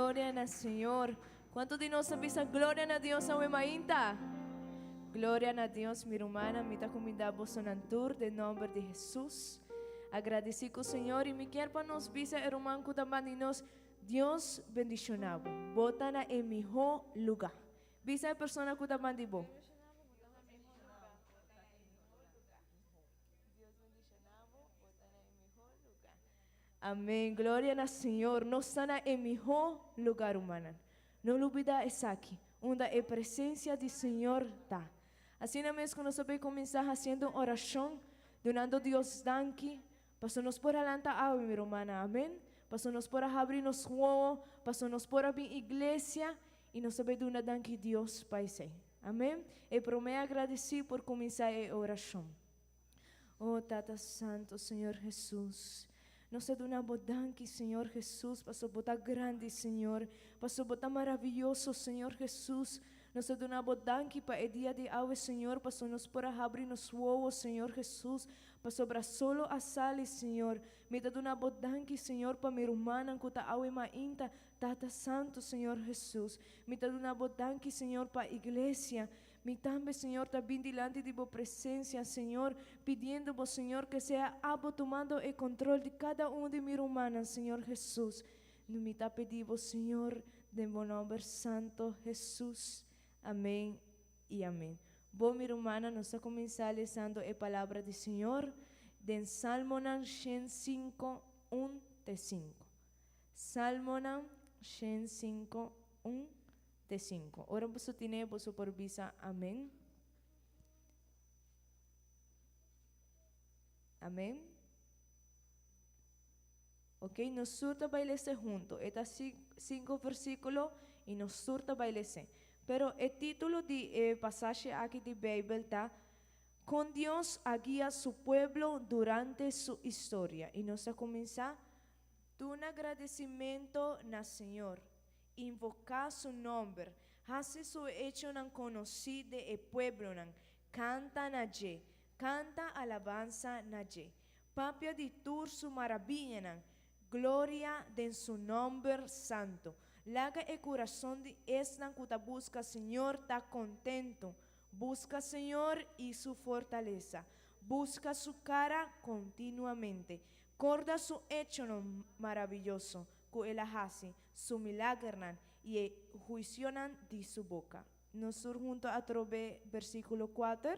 Gloria al Señor. ¿Cuántos de nosotros dicen gloria a Dios a mainta? Gloria a Dios, mi hermana, mi comida bosonantur, de nombre de Jesús. Agradecido Señor y mi querpa nos visa hermano kutambaninos. Dios bendicionado. Botana en mi lugar. Visa persona kutambandibo. Amén. Gloria al Señor. Nos sana en mejor lugar humano. No lo olvida es aquí, donde la presencia del Señor está. Así no es que nos vamos a comenzar haciendo oración, donando Dios danki, pasamos por adelante a mi hermana. Amén. Pasamos por abrirnos huevos, pasamos por abrir iglesia y nos vamos a dar danki Dios paise. Amén. Y por me agradecer por comenzar a oración. Oh, Tata Santo, Señor Jesús. Nos dá uma bodanque, Senhor Jesus, passou botar grande, Senhor, passou botar maravilhoso, Senhor Jesus. Nos dá uma bodanque para o dia de hoje, Senhor, passou nos por abrir nos ovos, Senhor Jesus, passou para solo a sali, Senhor. Me dá uma bodanque, Senhor, para minha irmã, que está hoje mainta, Tata Santo, Senhor Jesus. Me dá uma bodanque, Senhor, para a igreja. Mi también, Señor, también delante de tu presencia, Señor, pidiendo, Señor, que sea abo tomando el control de cada uno de mis hermanas, Señor Jesús. No me te pedimos, Señor, de mi nombre santo, Jesús. Amén y amén. Vos, mi hermana, nos a comenzar leyendo la palabra del Señor de Salmo 105, 1, 5. Salmo 105, 1, de 5. Ora você tiene você por visa. Amén. Amén. Ok, nos surta bailarse junto. Estas 5 versículos y nos surta bailarse. Pero el título de pasaje aquí de Biblia está: con Dios guía su pueblo durante su historia. Y nos a comenzar un agradecimiento al Señor. Invocar su nombre, hace su hecho nan conocido el pueblo nan, canta naye, canta alabanza naye, papia de tur su maravilla nan, gloria de su nombre santo, laga el corazón de esta que busca Señor está contento, busca Señor y su fortaleza, busca su cara continuamente, corda su hecho nan maravilloso, que él hace, su milagro y el juicio de su boca. Nos junto a través versículo 4.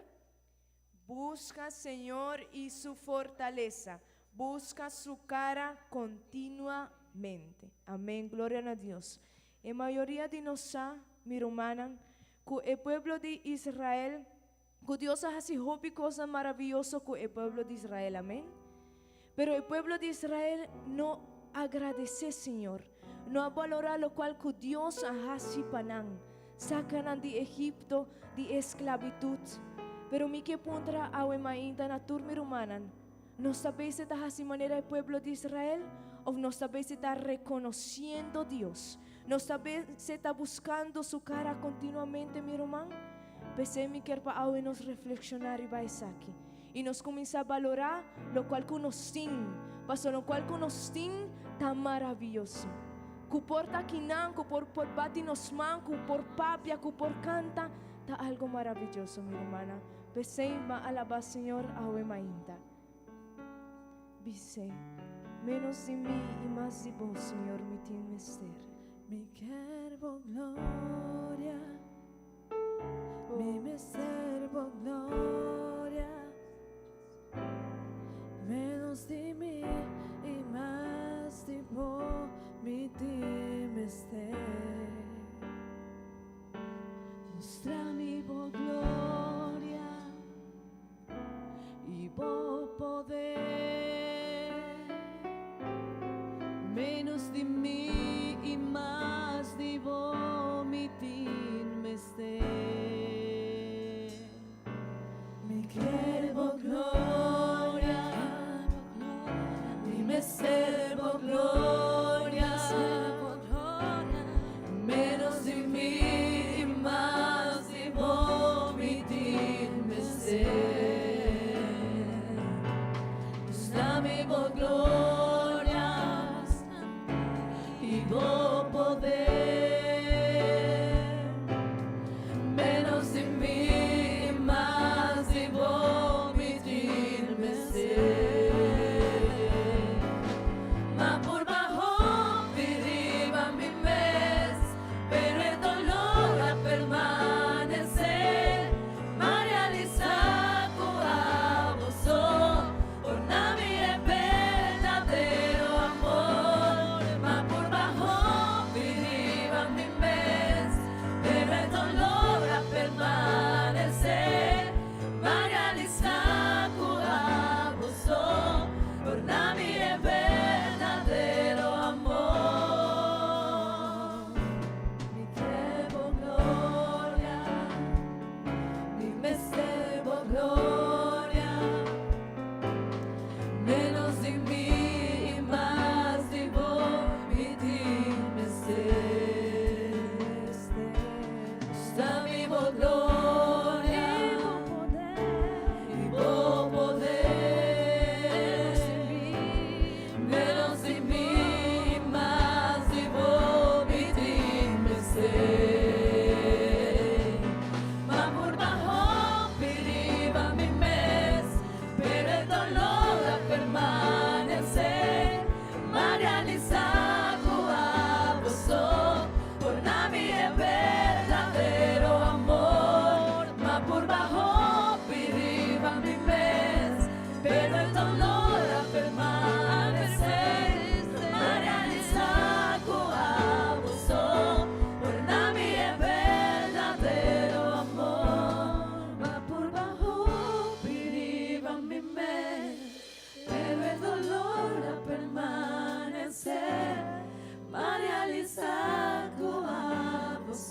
Busca Señor y su fortaleza, busca su cara continuamente. Amén, gloria a Dios. En mayoría de nosotros, mi hermana, que el pueblo de Israel, que Dios hace cosas maravillosas con el pueblo de Israel, amén. Pero el pueblo de Israel no agradece, Señor, no valorar lo cual que Dios hace panan, sacan de Egipto de esclavitud. Pero mi que pondrá a mainta na turma humana, no sabe si está así manera el pueblo de Israel o no sabe si está reconociendo Dios, no sabe si está buscando su cara continuamente, mi hermano. Pensé mi que para hoy nos reflexionar y vais aquí y nos comienza a valorar lo cual que nos tiene, pasó lo cual que nos tiene tan maravilloso. Que por taquinan, que por bati nos man, que por papia, que por canta, está algo maravilloso, mi hermana. Pensé va a alabar Señor a hoy mainta. Dice, menos de mí y más de vos, Señor, mi tiene mister. Mi quiero gloria, mi mister gloria. Menos de mí y más de vos, mi mister. Mostra mi gloria y vos poder. Menos de mí y más de vos, mi mister. Mi quiero gloria, mi servo gloria, menos de mí y más de vos, mi mister. Dame vos glorias y vos poder.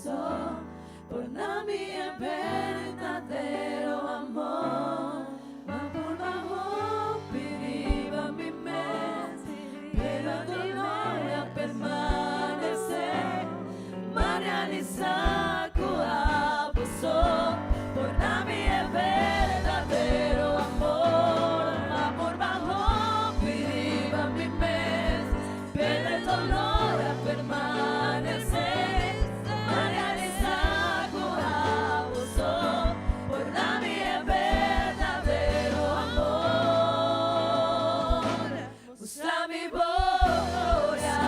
uso, por nami è verdadero amor. Ma por bajo piriba mi mes, pero gloria permanecer. Ma realizar abuso, por nami è verdadero amor. Ma por bajo piriba mi mes, pero el dolor a permanecer. Ma realizar abuso, por nami è verdadero amor. Usa mi gloria.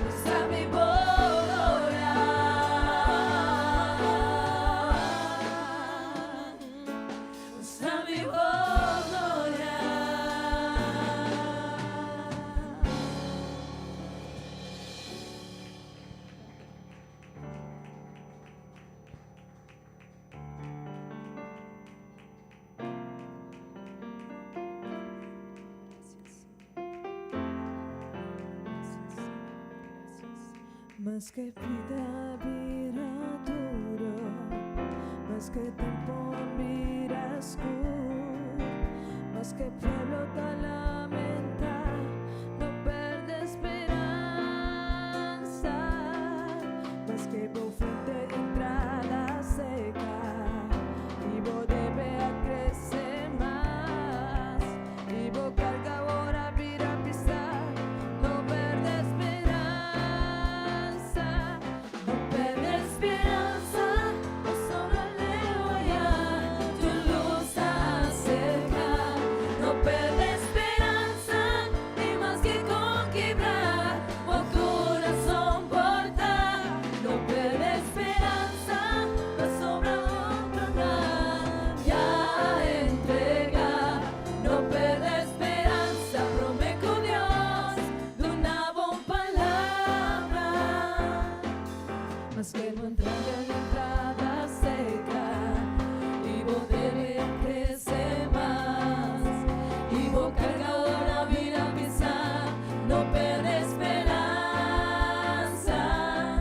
Usa mi gloria. Usa mi gloria. Más que vida virá duro, más que tempo virá escuro, más que pueblo da lamenta, no perde esperanza, más que vos fuente de entrada seca, y vos debe a crecer más, y vos carga ahora virá pisar, no perde esperanza. No perde esperanza, no sobra ya, tu luz acerca. No perde esperanza, ni más que con quebrar o corazón portar. No perde esperanza, no sobra otro nada, ya entrega. No perde esperanza, prometo Dios de una buena palabra. Más que no entrega la entrada seca, Y vos debes crecer más. Y vos cargadora vida pisar, no perde esperanza.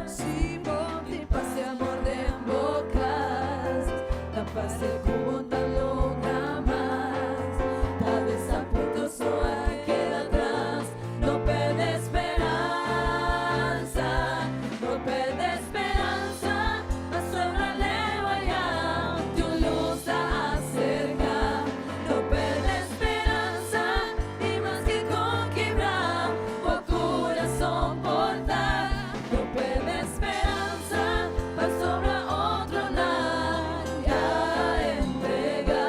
si vos te Pase amor de bocas, la paz del cubo tan logra más. Tal vez a punto soa queda atrás, no perde esperanza. No perde esperanza, mas sobra leva ya, tu luz acerca. No perde esperanza, ni más que con quebrar o corazón portar. No perde esperanza, mas sobra otro nada, ya entrega.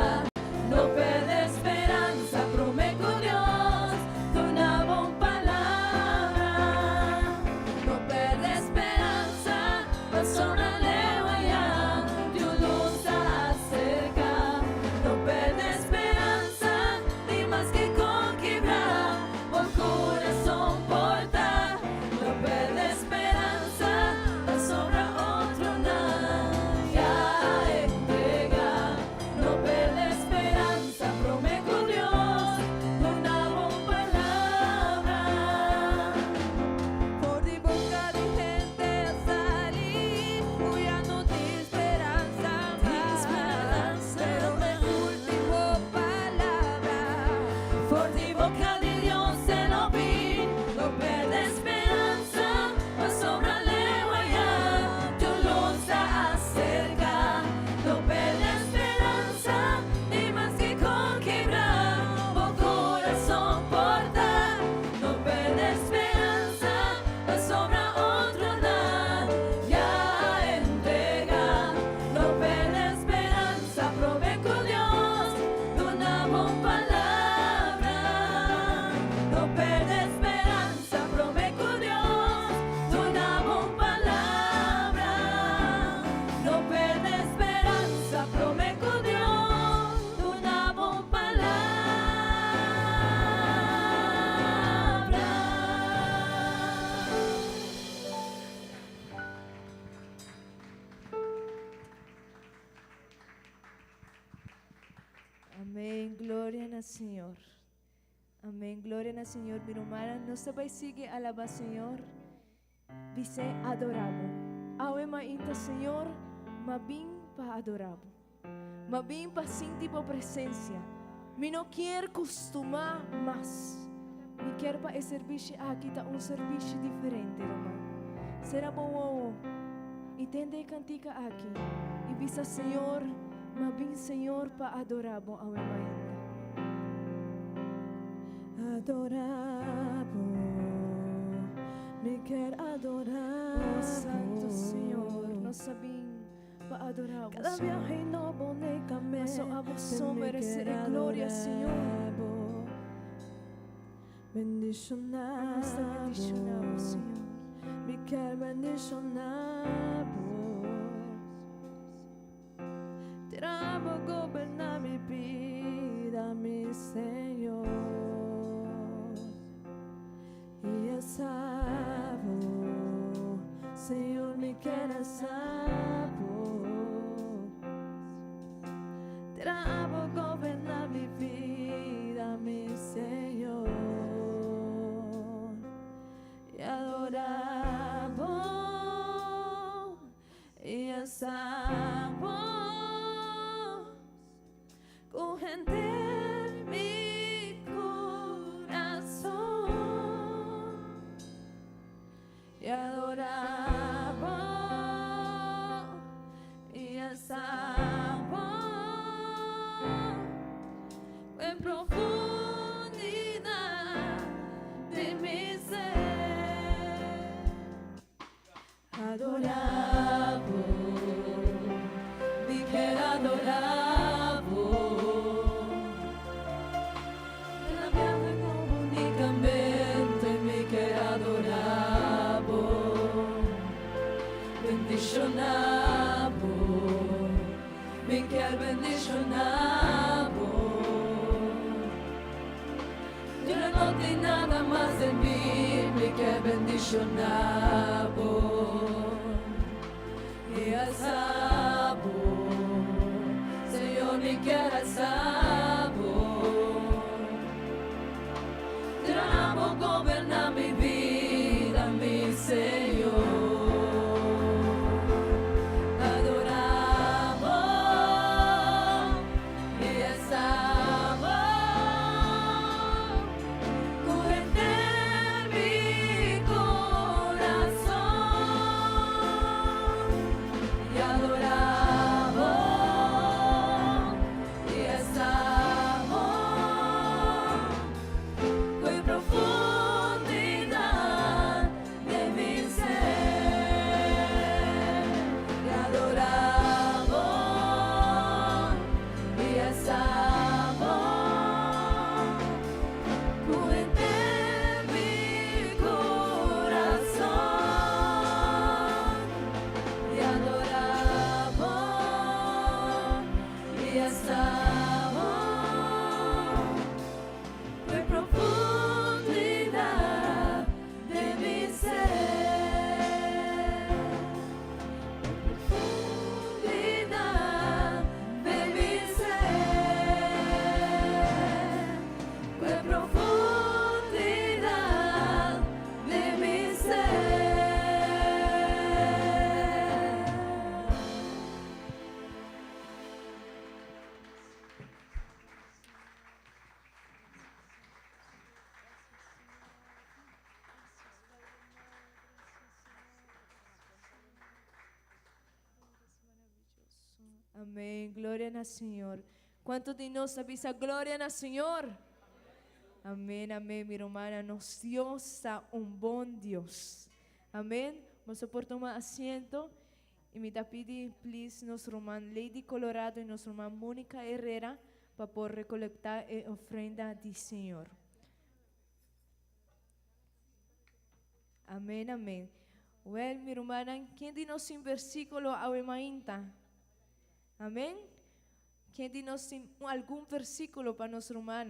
No perde esperanza, prometo Dios de una buena palabra. No perde esperanza, mas sobra leva ya, tu luz acerca. No perde esperanza, ni más que con quebrar o corazón portar. No perde esperanza, mas sobra otro nada, ya entrega. No perde esperanza, prometo Dios de una buena palabra. por de boca de gente a salir, huyendo de esperanza más, pero de último palabra. Por ti boca de Dios se lo vi, no perde esperanza, mas sobra lengua ya, tu luz acerca. No perde esperanza, ni más que con quebrar o corazón portar. No perde esperanza, mas sobra otro nada, ya entrega. No perde esperanza, prometo Dios de una buena palabra. No perde esperanza, prometo Dios de una buena palabra. No perde esperanza, prometo Dios de una buena palabra. Amén, gloria al Señor. Amém. Glória ao Senhor, minha irmã. Nós também sigue alabar Senhor. Dice adorabo. Awe mainta Senhor, mabim pa adorabo. Mabim pa sinti pa presencia. Mi no quer costumar más. Mi quer pa e serviço aqui tá serviço diferente, irmã. Será bom entender cantica aqui. E bisa Senhor, mabim Senhor pa adorabo awe mainta. Adorabo, me quer adorar. Oh, Santo Senhor, nós sabemos para adorar o Cada Senhor. viaje novo únicamente Mas a você me merece quer glória, Senhor. adorabo. Bendicionado, Nós te bendicionamos, Senhor. me quer bendicionado. Te amo gobernar mi vida, mi Señor. Y es salvo, Señor, me quieres salvo. Te amo gobernar mi vida, mi Señor. Y adoramos, y exaltamos con gente mi corazón. Y adoramos, y exaltamos en profundidad de mi ser. Adorabo, me quer adorabo. La viaje únicamente me quer adorabo. Bendicionabo, me quer bendicionabo. Yo no tengo nada más de mí, me quer bendicionabo. Y alzabo, Señor, me quer alzabo. Te amo gobernar mi vida, mi Señor. Adoramos y exaltamos con gente mi corazón. Y adoramos y exaltamos con profundidad de mi ser. Y adoramos y exaltamos con mi corazón. Y adoramos y exaltamos con profundidad de mi ser. Profundidad de mi ser. Con profundidad de mi ser. Amém. Glória ao Senhor. Quanto de nós avisa glória ao Senhor? Amém, amém, minha irmã. Nos Deus é bom Deus. Amém. Vamos por tomar asiento. E me da pedir, please, nossa irmã Lady Colorado e nossa irmã Mônica Herrera para por recolectar a ofrenda do Senhor. Amém, amém. Well, minha irmã, quem de nós em versículo ao mainta? Amém? Quem de nós tem algum versículo para nossa irmã?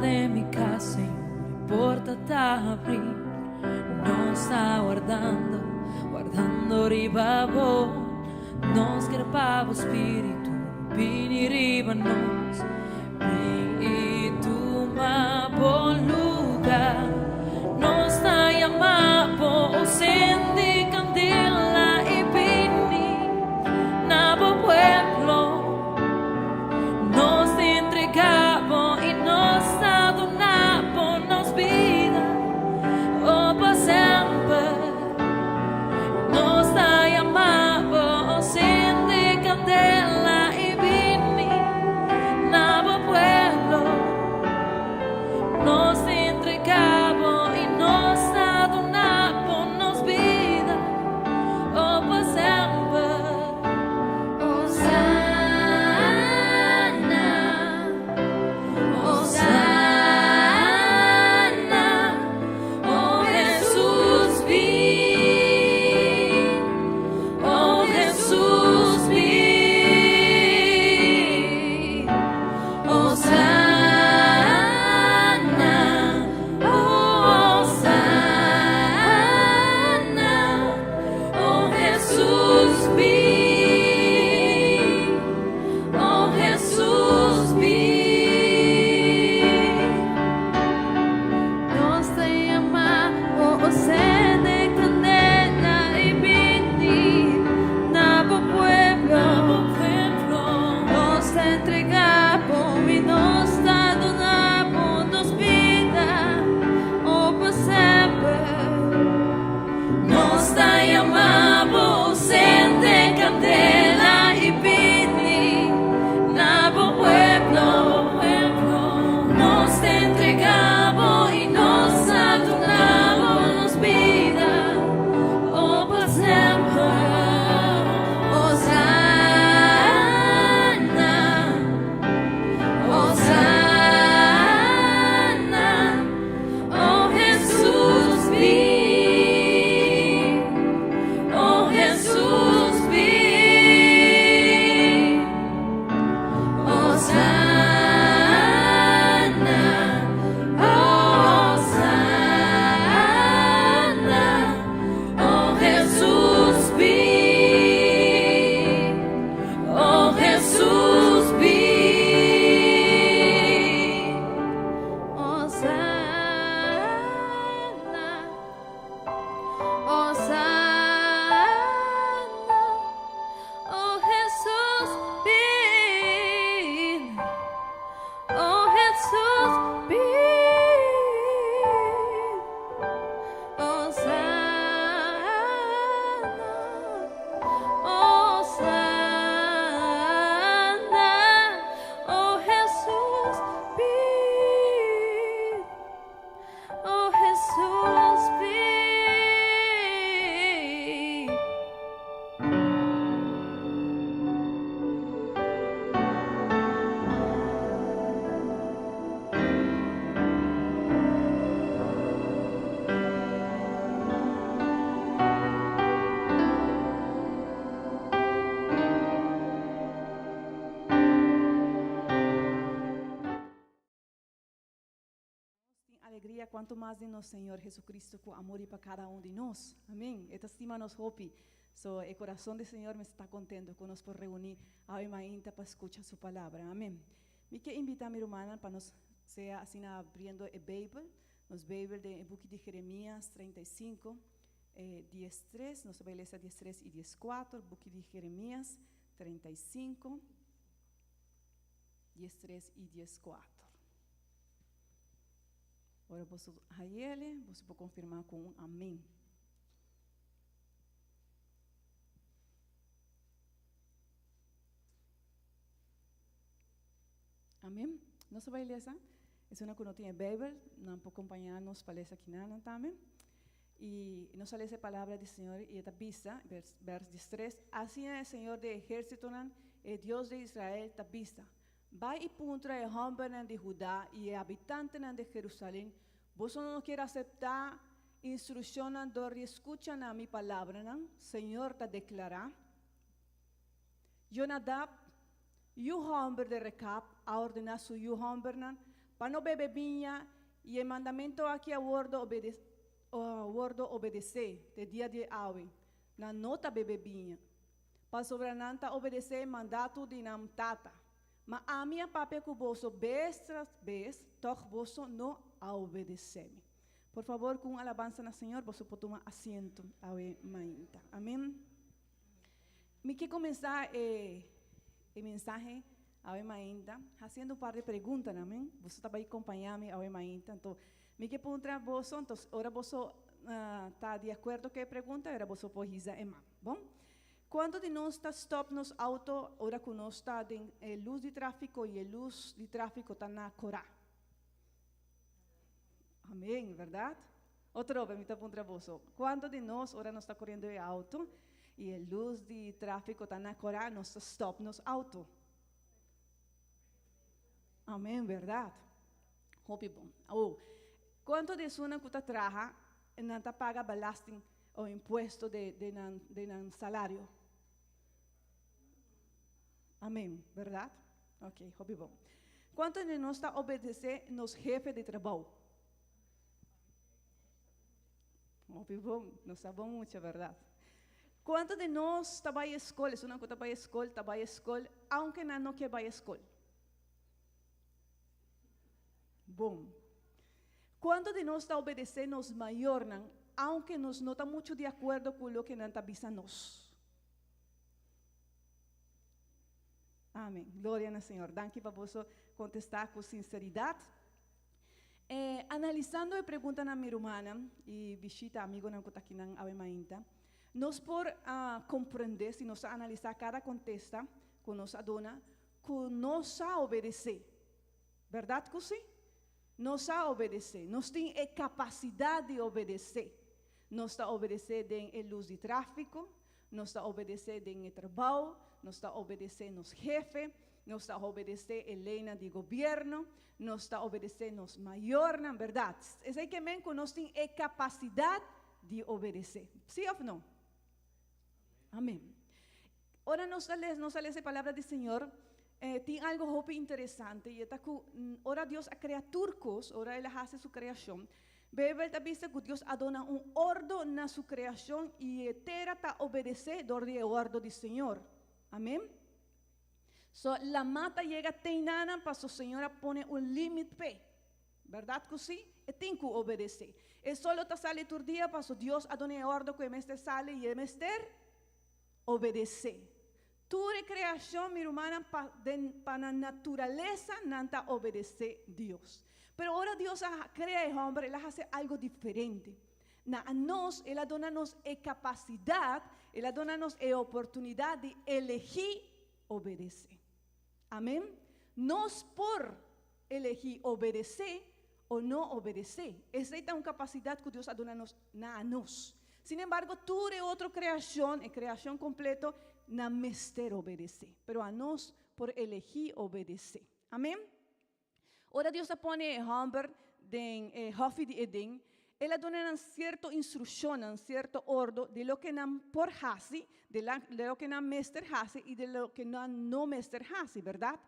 de mi casa e una porta da aprire. Non sta guardando ribabo, non scherpavo spirito, bini ribanos, e tu ma buon lugar, non stai amapo, sendi candela e bini, nabo pueblo, nos entregamos y nos adornamos, nos vida, oh por siempre, nos llamamos, enciende candela y vini, nabo pueblo, nos entregamos y nos adornamos, nos vida, oh por siempre. Alegria, quanto mais de nosso Senhor Jesucristo com amor e para cada um de nós. Amém. Esta estima nos hope. So, o coração do Senhor me está contento que nos por reunir a ainda para escutar sua palavra. Amém. Me quero invitar minha irmã para nos ser assim abrindo a Bíblia, nos Bíblia de book de Jeremias 35, 10:3, nós vamos ler 10:3 e 10:4, book de Jeremias 35, 10:3 e 10:4. Agora você ele, você pode confirmar com um amém. Amém? Nós vamos ler essa. É uma que não tem Bíblia, não pode acompanhar-nos para ler aqui nada também. E nós vamos ler a palavra do Senhor e esta pista, verso 3. Assim é o Senhor de exército, é Deus de Israel, esta pista. Vai e puntra e homem de Judá e habitante de Jerusalém. Você não quer aceitar instrução do escuta na minha palavra, não? Senhor te declara. Jonadab, o homem de Recap, a ordenar su homem para não beber vinha, e o mandamento aqui a obedecer, de dia de hoje, na nota beber vinha, para sobrananta obedecer mandato de nam tata, mas a minha papel que você vez tras vez, toch você não a obedecer. Por favor, com alabança na Senhor, você pode tomar assento ao mainta. Amém? Me que começar a mensagem ao mainta, fazendo um par de perguntas, amém? Você está aí acompanhando ao mainta, então, me que perguntar você, então, ora você está de acordo com a pergunta, ora você pode dizer, bom? Quando de nós está stop nos auto, ora que nós está em luz de tráfico e a luz de tráfico está na corá. Amém, verdade? Outra vez, me está perguntando você. Quando de nós, ora nós está correndo de auto e a luz de tráfico está na corá, nós está stop nos auto. Amém, verdade? Hope bom. Quando de suna que está traja, não está paga balasting o impuesto de salário. Amém, verdade? Ok, hope bom. Quanto de nós está obedecer nos jefes de trabalho? Hope bom, não sabemos muito, verdade? Quanto de nós está para a escola? Se não está para a escola, está para a escola, aunque não quer para a escola. Bom. Quanto de nós está obedecendo nos maiores, aunque nos não está muito de acordo com o que não está avisando nós? Amém. Glória ao Senhor. Danke para você contestar com sinceridade. Analisando a pergunta na minha irmã e visita amigo na que aqui na Avemainta, nós por compreender, se nós analisar cada contesta com nossa dona, que nós a obedecer. Verdade que sim? Nós a obedecer. Nós temos a capacidade de obedecer. Nós está obedecendo em luz de tráfico, nós está obedecendo em trabalho, nós está obedecendo nos jefes, nós está obedecendo a lei de governo, nós está obedecendo nos maiores, na verdade. É isso que mesmo nós temos a capacidade de obedecer. Sim ou não? Amém. Ora, nós lemos a palavra do Senhor, tem algo muito interessante, e é que, ora Deus a criaturas, ora Ele faz sua criação, Bíblia está vista que Deus adona ordem na sua criação e terra está obedecendo ao ordem do Senhor. Amém? So, la mata chega teinana para o Senhor pone limite. Verdade que sim? E tem que obedecer. E solo está sale todo dia para Deus adona ordem que o mestre sale e o mestre obedecer. Toda criação, minha irmã, para a natureza, não está obedecer a Deus. Pero ahora Dios crea el hombre, Él hace algo diferente. A nós, Él dona-nos a capacidade, Él dona-nos a oportunidade de elegir obedecer. Amém? Nós por elegir obedecer ou não obedecer. Essa é uma capacidade que Deus dona-nos a nós. Sin embargo, toda outra criação, a criação completa, não mestre obedecer. Pero a nós por elegir obedecer. Amém? Ora Deus pone Humber den Hofi de Eden, ela dona uma certa instrução, um certo ordem de lo que não por hasi, de lo que não mestre hasi e de lo que não mestre hasi, verdade?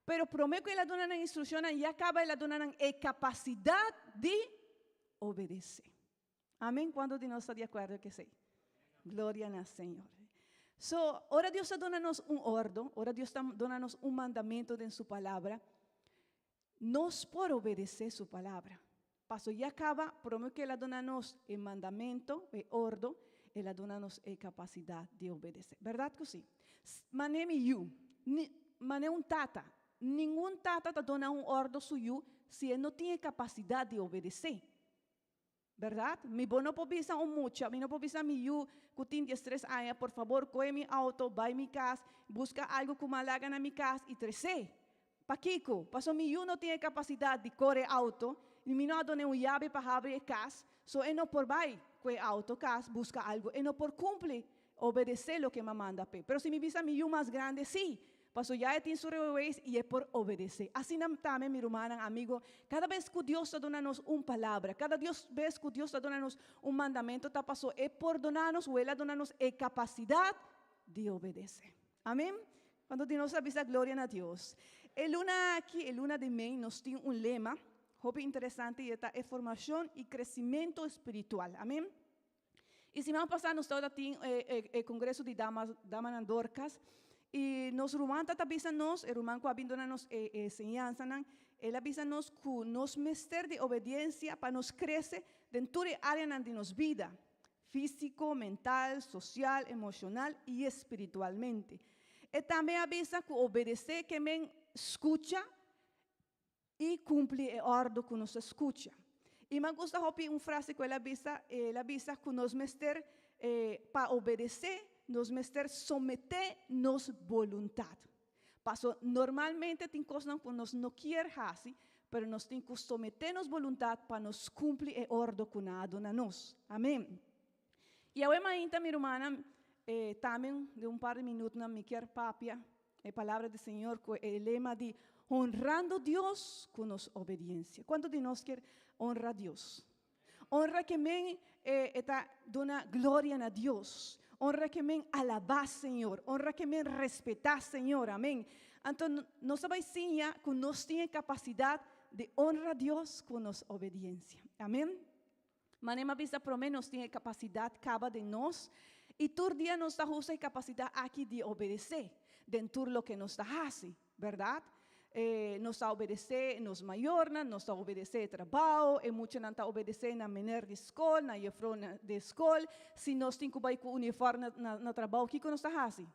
Pero prometo que ela dona uma instrução e acaba ela dona a capacidade de obedecer. Amém? Quando de nós está de acordo que sei? Glória ao Senhor. So, ora Deus dona-nos ordem, ora Deus dona-nos mandamento em sua palavra. Nós por obedecer sua palavra. Passo e acaba, prometo que ela dona-nos o mandamento, o ordem, ela dona-nos a capacidade de obedecer. Verdade que sim? Mané you, mané tata. Nenhum tata te dona ordem suyo se ele não tem capacidade de obedecer. Verdade? Mi não pode pensar muito, mi não pode pensar mi you, que tem 13 anos, por favor, coe mi auto, vai mi casa, busca algo que malaga na mi casa e trece. Paquico, passo eu não tenho capacidade de correr auto, e me não dona uma chave para abrir a casa, so eu não por vai com o auto, casa, busca algo, eu não por cumprir, obedecer o que me manda. Pero se me visa eu mais grande, sim, passo já tem sua vez e é por obedecer. Assim também, minha irmã, amigo, cada vez que Deus está dando-nos uma palavra, cada vez que Deus está dando-nos um mandamento, está passou é por donar-nos, ou ela dona-nos a capacidade de obedecer. Amém? Quando Deus avisa, glória a Deus. El luna aqui, el luna de mês, nós tem lema, muito interessante, e é formação e crescimento espiritual. Amém? E semana passada nós estávamos no congresso de Damas Dorcas, e nós Román avisa-nos, o Román que abandona-nos enseñanza, ele avisa-nos que nos mestre de obediência para nos crescer dentro de área de nossa vida, físico, mental, social, emocional e espiritualmente. E também avisa que obedecer que me escuta e cumpre a ordem que nos escuta. E me gusta uma frase que ele avisa que nos mestre para obedecer, nos mestre someter nos vontade. Passo normalmente tem coisas que nós não queremos fazer, mas nós temos que someter nos vontade para nos cumprir a ordem que nos dá nós. Amém. E agora ainda, minha irmã, também de par de minutos na minha papia, a palavra do Senhor, com o lema de honrando Deus com nossa obediência. Quanto de nós quer honrar a Deus? Honra que me dona glória a Deus. Honra que me alabar, Senhor. Honra que me respeitar, Senhor. Amém. Então, nós sabemos que nós temos capacidade de honrar a Deus com nossa obediência. Amém. Manema vista para mim, nós temos capacidade, cada de nós. E todo dia nós temos a capacidade aqui de obedecer dentro do que nós fazemos, verdade? Nós obedecer nos maiores, nós obedecer trabalho, e muitos não obedecem na maneira de escola, na efrona de escola. Se nós temos que ir com uniforme na trabalho, o que nós fazemos?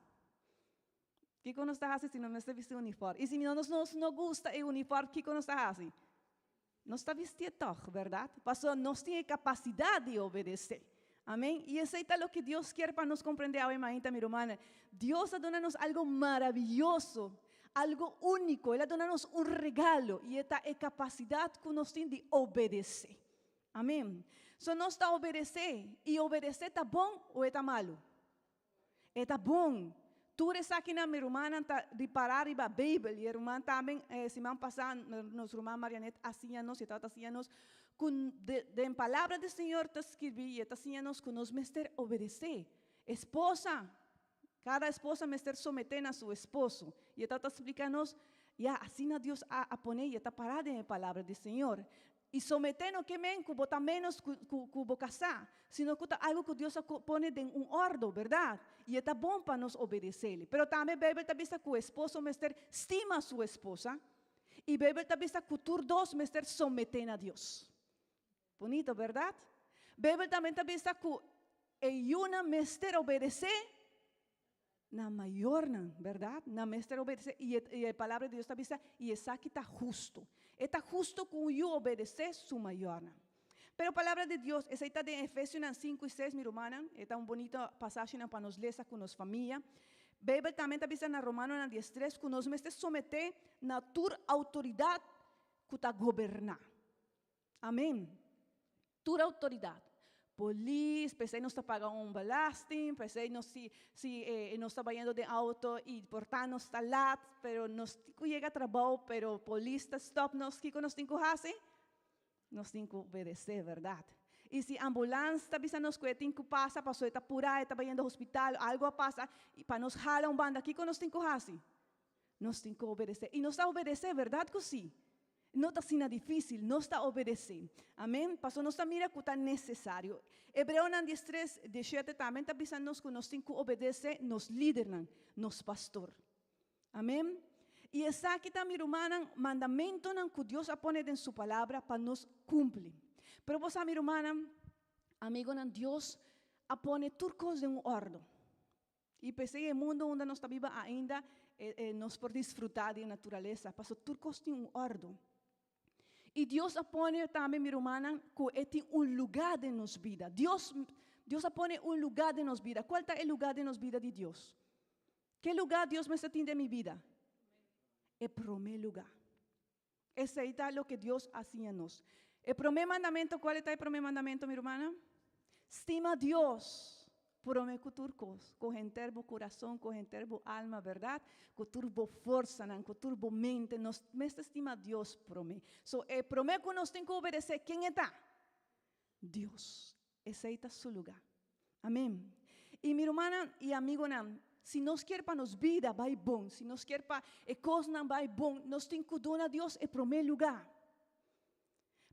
O que nós fazemos se não nós vestimos uniforme? E se nós não gosta do uniforme, o que nós fazemos? Nós estamos vestidos toch, verdade? Porque nós temos capacidade de obedecer. Amém? E isso é o que Deus quer para nos compreender hoje, minha irmã. Deus dá-nos algo maravilhoso, algo único. Ele dá-nos regalo. E esta é a capacidade que nós temos de obedecer. Amém? So, nós estamos a obedecer. E obedecer está bom ou está malo? Está bom. Tu eres aqui na minha irmã de parar a Bíblia. E a irmã também, semana passada, nossa irmã Marianete, assim-nos, e estava assim-nos. De palavra do Senhor te escrevi e está ensinando-nos que nós mestre obedecer. Esposa, cada esposa mestre someter a seu esposo. E está explicando-nos, assim a Deus a poner e está parada na palavra do Senhor. E someter não que men, que botar menos que casar, sino que algo que Deus põe em ordem, verdade? E está bom para nós obedecer. Mas também a Bíblia está vista que o esposo mestre estima a sua esposa. E a Bíblia está vista que os dois mestre sometem a Deus. Bonito, verdade? Bíblia também está vista que uma mestre obedecer na maior, verdade? Na mestre obedecer. E a palavra de Deus está vista, e essa aqui está justo. Está justo que eu obedecer su maior. Pero a palavra de Deus, essa está de Efésios 5 e 6, minha irmã. Está bonita passagem para nos ler com nossa família. Bíblia também está vista na Romanos 10:3, que nós mestre someter na tua autoridade que está governar. Amém? Tua autoridade. Polícia, pensei nós está pagando balasting, pensei nós se nós está indo de auto e portanto nós está lá, pero nós chega a trabalho, pero polícia stop nós, que nós temos que fazer? Nós temos que obedecer, verdade? E se a ambulância está avisando que tem que passar, passou, está apurada, está indo ao hospital, algo passa, e para nos jalar banda, que nós temos que fazer? Nós temos que obedecer. E nós está obedecer, verdade que sim? Não está sendo difícil, não está obedecendo. Amém? Passou, nós está mira que está necessário. Hebreu 10:3, 17 também está avisando que nós temos que obedecer nos líderes, nos pastores. Amém? E essa aqui está, minha irmã, mandamento que Deus põe em sua palavra para nos cumprir. Pero você, minha irmã, amigo, Deus põe tudo coisas em ordem. E pensei que o mundo onde nós estamos vivendo ainda, nós podemos desfrutar da natureza, mas tudo coisas em ordem. E Deus põe também, minha irmã, que tem lugar em nossa vida. Deus põe lugar em nossa vida. Qual é o lugar em nossa vida de Deus? Que lugar Deus me tem de minha vida? É o primeiro lugar. Esse é o que Deus hacía a nós. O primeiro mandamento, qual é o primeiro mandamento, minha irmã? Estima a Deus. Promete que tu com enterbo coração, com enterbo alma, verdade? Com turbo força, com turbo mente, nós estima a Deus, promete. So, promete que nós temos que obedecer. Quem está? Deus. Esse é o seu lugar. Amém. E minha irmã e amigo, Se nós quer para nos vida, vai bom. Se nós quer para coisa não vai bom, nós temos que dar a Deus em primeiro lugar.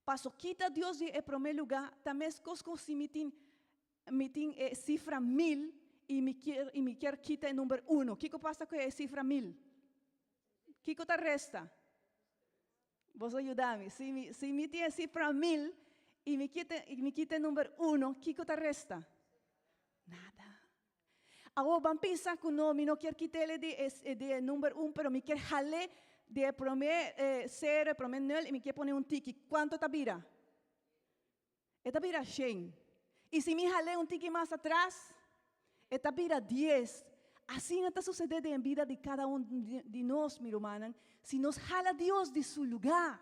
Passo quita Deus em primeiro lugar, também as coisas se metem cifra 1000 e me quer quitar o número 1. O que passa com a cifra 1000? O que te resta? Você ajudar-me. Se me tem a cifra 1000 e me quita o número 1, o que te resta? Nada. Agora vamos pensar que não quero quitar ele de número 1, pero me quer jalar de primeiro 0, primeiro 0 e me quer poner um tique. Quanto está vira? Está vira 100. E se me jalar um tique mais atrás, está vira 10. Assim está sucedendo em vida de cada de nós, meu irmão. Se nos jala Deus de seu lugar,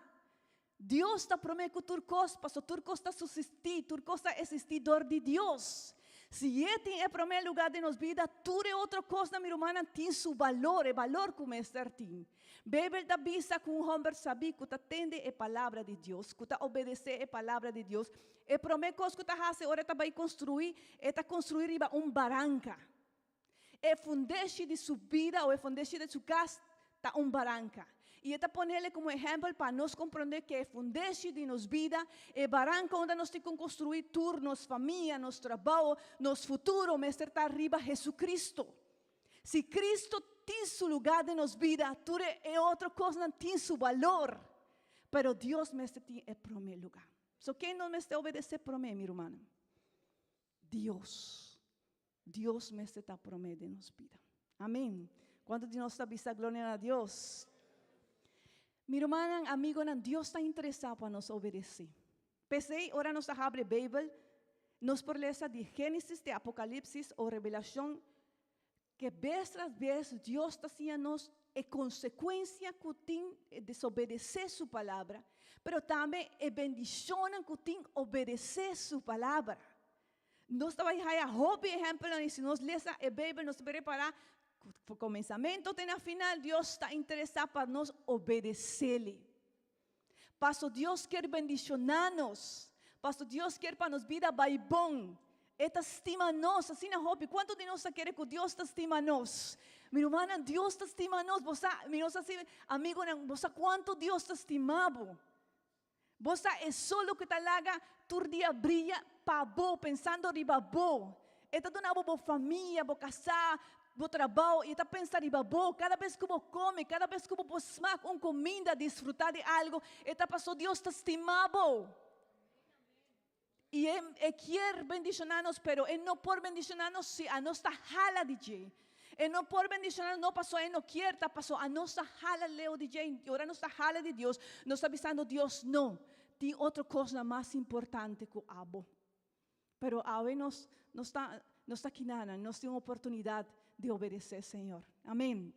Deus está prometendo que turcos, pastor, turcos está subsistir, turcos está existidor de Deus. Se Ele tem o primeiro lugar de nossa vida, tudo é outra coisa, minha irmã, tem seu valor, é valor que o mestre tem. Bíblia da vista que um homem sabia que atende a palavra de Deus, que obedece a palavra de Deus. E promete coisa que faz, agora vai construir, está construir uma barranca. E fundeixe de sua vida, ou o fundeixe de sua casa, está uma barranca. E está ponendo como exemplo para nós compreender que o fundeixe de nossa vida é barranca onde nós temos que construir tudo, nossa família, nosso trabalho, nosso futuro, mas está arriba Jesus Cristo. Se Cristo tem seu lugar de nossa vida, tudo é outra coisa, não tem seu valor. Mas Deus mestre tem o primeiro lugar. So, quem não mestre obedecer para mim, minha irmã? Deus. Deus mestre está prometendo de nossa vida. Amém. Quando de nós está vista glória a Deus. Minha irmã, amigo, Deus está interessado para nos obedecer. Pensei, ora nós abre a Bíblia, nos por ler de Gênesis, de Apocalipse ou Revelação, que vez tras vez Deus está sendo nos a consequência que tem desobedecer sua palavra, mas também a bendição que tem obedecer sua palavra. Nós estamos a hobby exemplo, e se nós lemos a Bíblia, nós preparamos o começamento até na final, Deus está interessado para nós obedecer-lhe. Pastor, Deus quer bendicionar-nos. Pastor, Deus quer para nos vida vai bom. Ele estima nós, assim na hobby. Quanto de nós quer que Deus estima nós? Minha irmã, Deus estima nós. Você, amigo, você quanto Deus estimava? Você é só o que está lá, todo dia brilha, para bom, pensando riba bom. Ele está dando a família, a casar, vou trabalho e está pensando em bom, cada vez que vou comer, cada vez que vou smar comida, desfrutar de algo, está passando Deus está estimado. E Ele quer bendicionar-nos, pero Ele não pode bendicionar-nos se a nossa jala de Ele. Ele não pode bendicionar, não passou, Ele não quer, está passando a nossa jala leo de Ele, e agora nossa jala de Deus, nós está avisando Deus, não, tem outra coisa mais importante que o abo. Pero agora nós está aqui, nós temos uma oportunidade de obedecer, Senhor. Amém.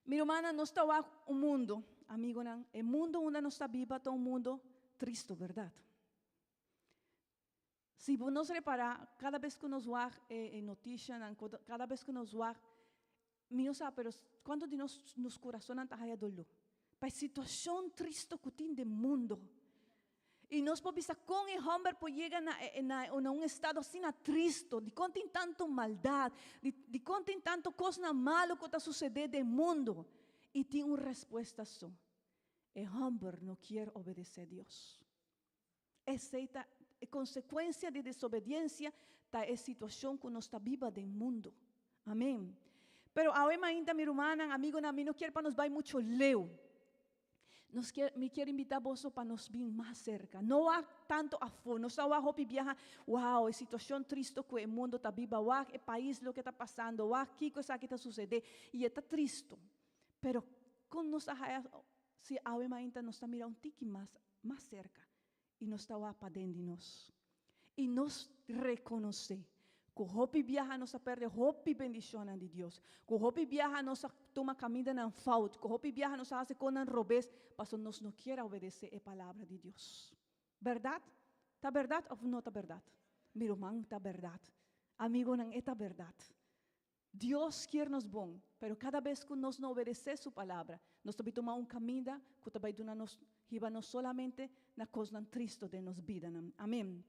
Minha irmã, nós estamos no mundo, amigo, o mundo onde nós estamos vivos é um mundo triste, verdade? Se nós reparar, cada vez que nós vemos notícias, cada vez que nós vemos, não sabe, mas quando de nos corações está dolor, para a situação triste que tem do mundo. E nós podemos pensar com o homem que chega a um estado assim triste, de quanto tem tanto maldade, de quanto tem tanto coisa malo que está sucedendo no mundo. E tem uma resposta só. O homem não quer obedecer a Deus. Aceita a consequência de desobediência da situação que nós está viva do mundo. Amém. Pero ainda, minha irmã, amigo, não quer para nos vai muito leu. Me quero invitar você para nos vir mais cerca. Não há tanto aforo. Não só há hopi viajar. Uau, a situação triste que o mundo está viva. Uau, o país o que está passando. Uau, que coisa que está sucedendo. E está triste. Pero com nós se ainda nos está mirando um tique mais cerca. E nos está para dentro de nós. E nos reconhecer. Que o hopi viaja nos perde hopi bendição de Deus. Que o hopi viaja nos toma caminho na falta. Que o hopi viaja nos hace com um robês. Mas nós não queremos obedecer a palavra de Deus. Verdade? Está verdade ou não está verdade? Meu irmão, está verdade. Amigo, não está verdade. Deus quer nos bom. Mas cada vez que nós não obedecemos sua palavra, nós também tomamos caminho que também nos solamente na coisa triste de nossa vida. Amém.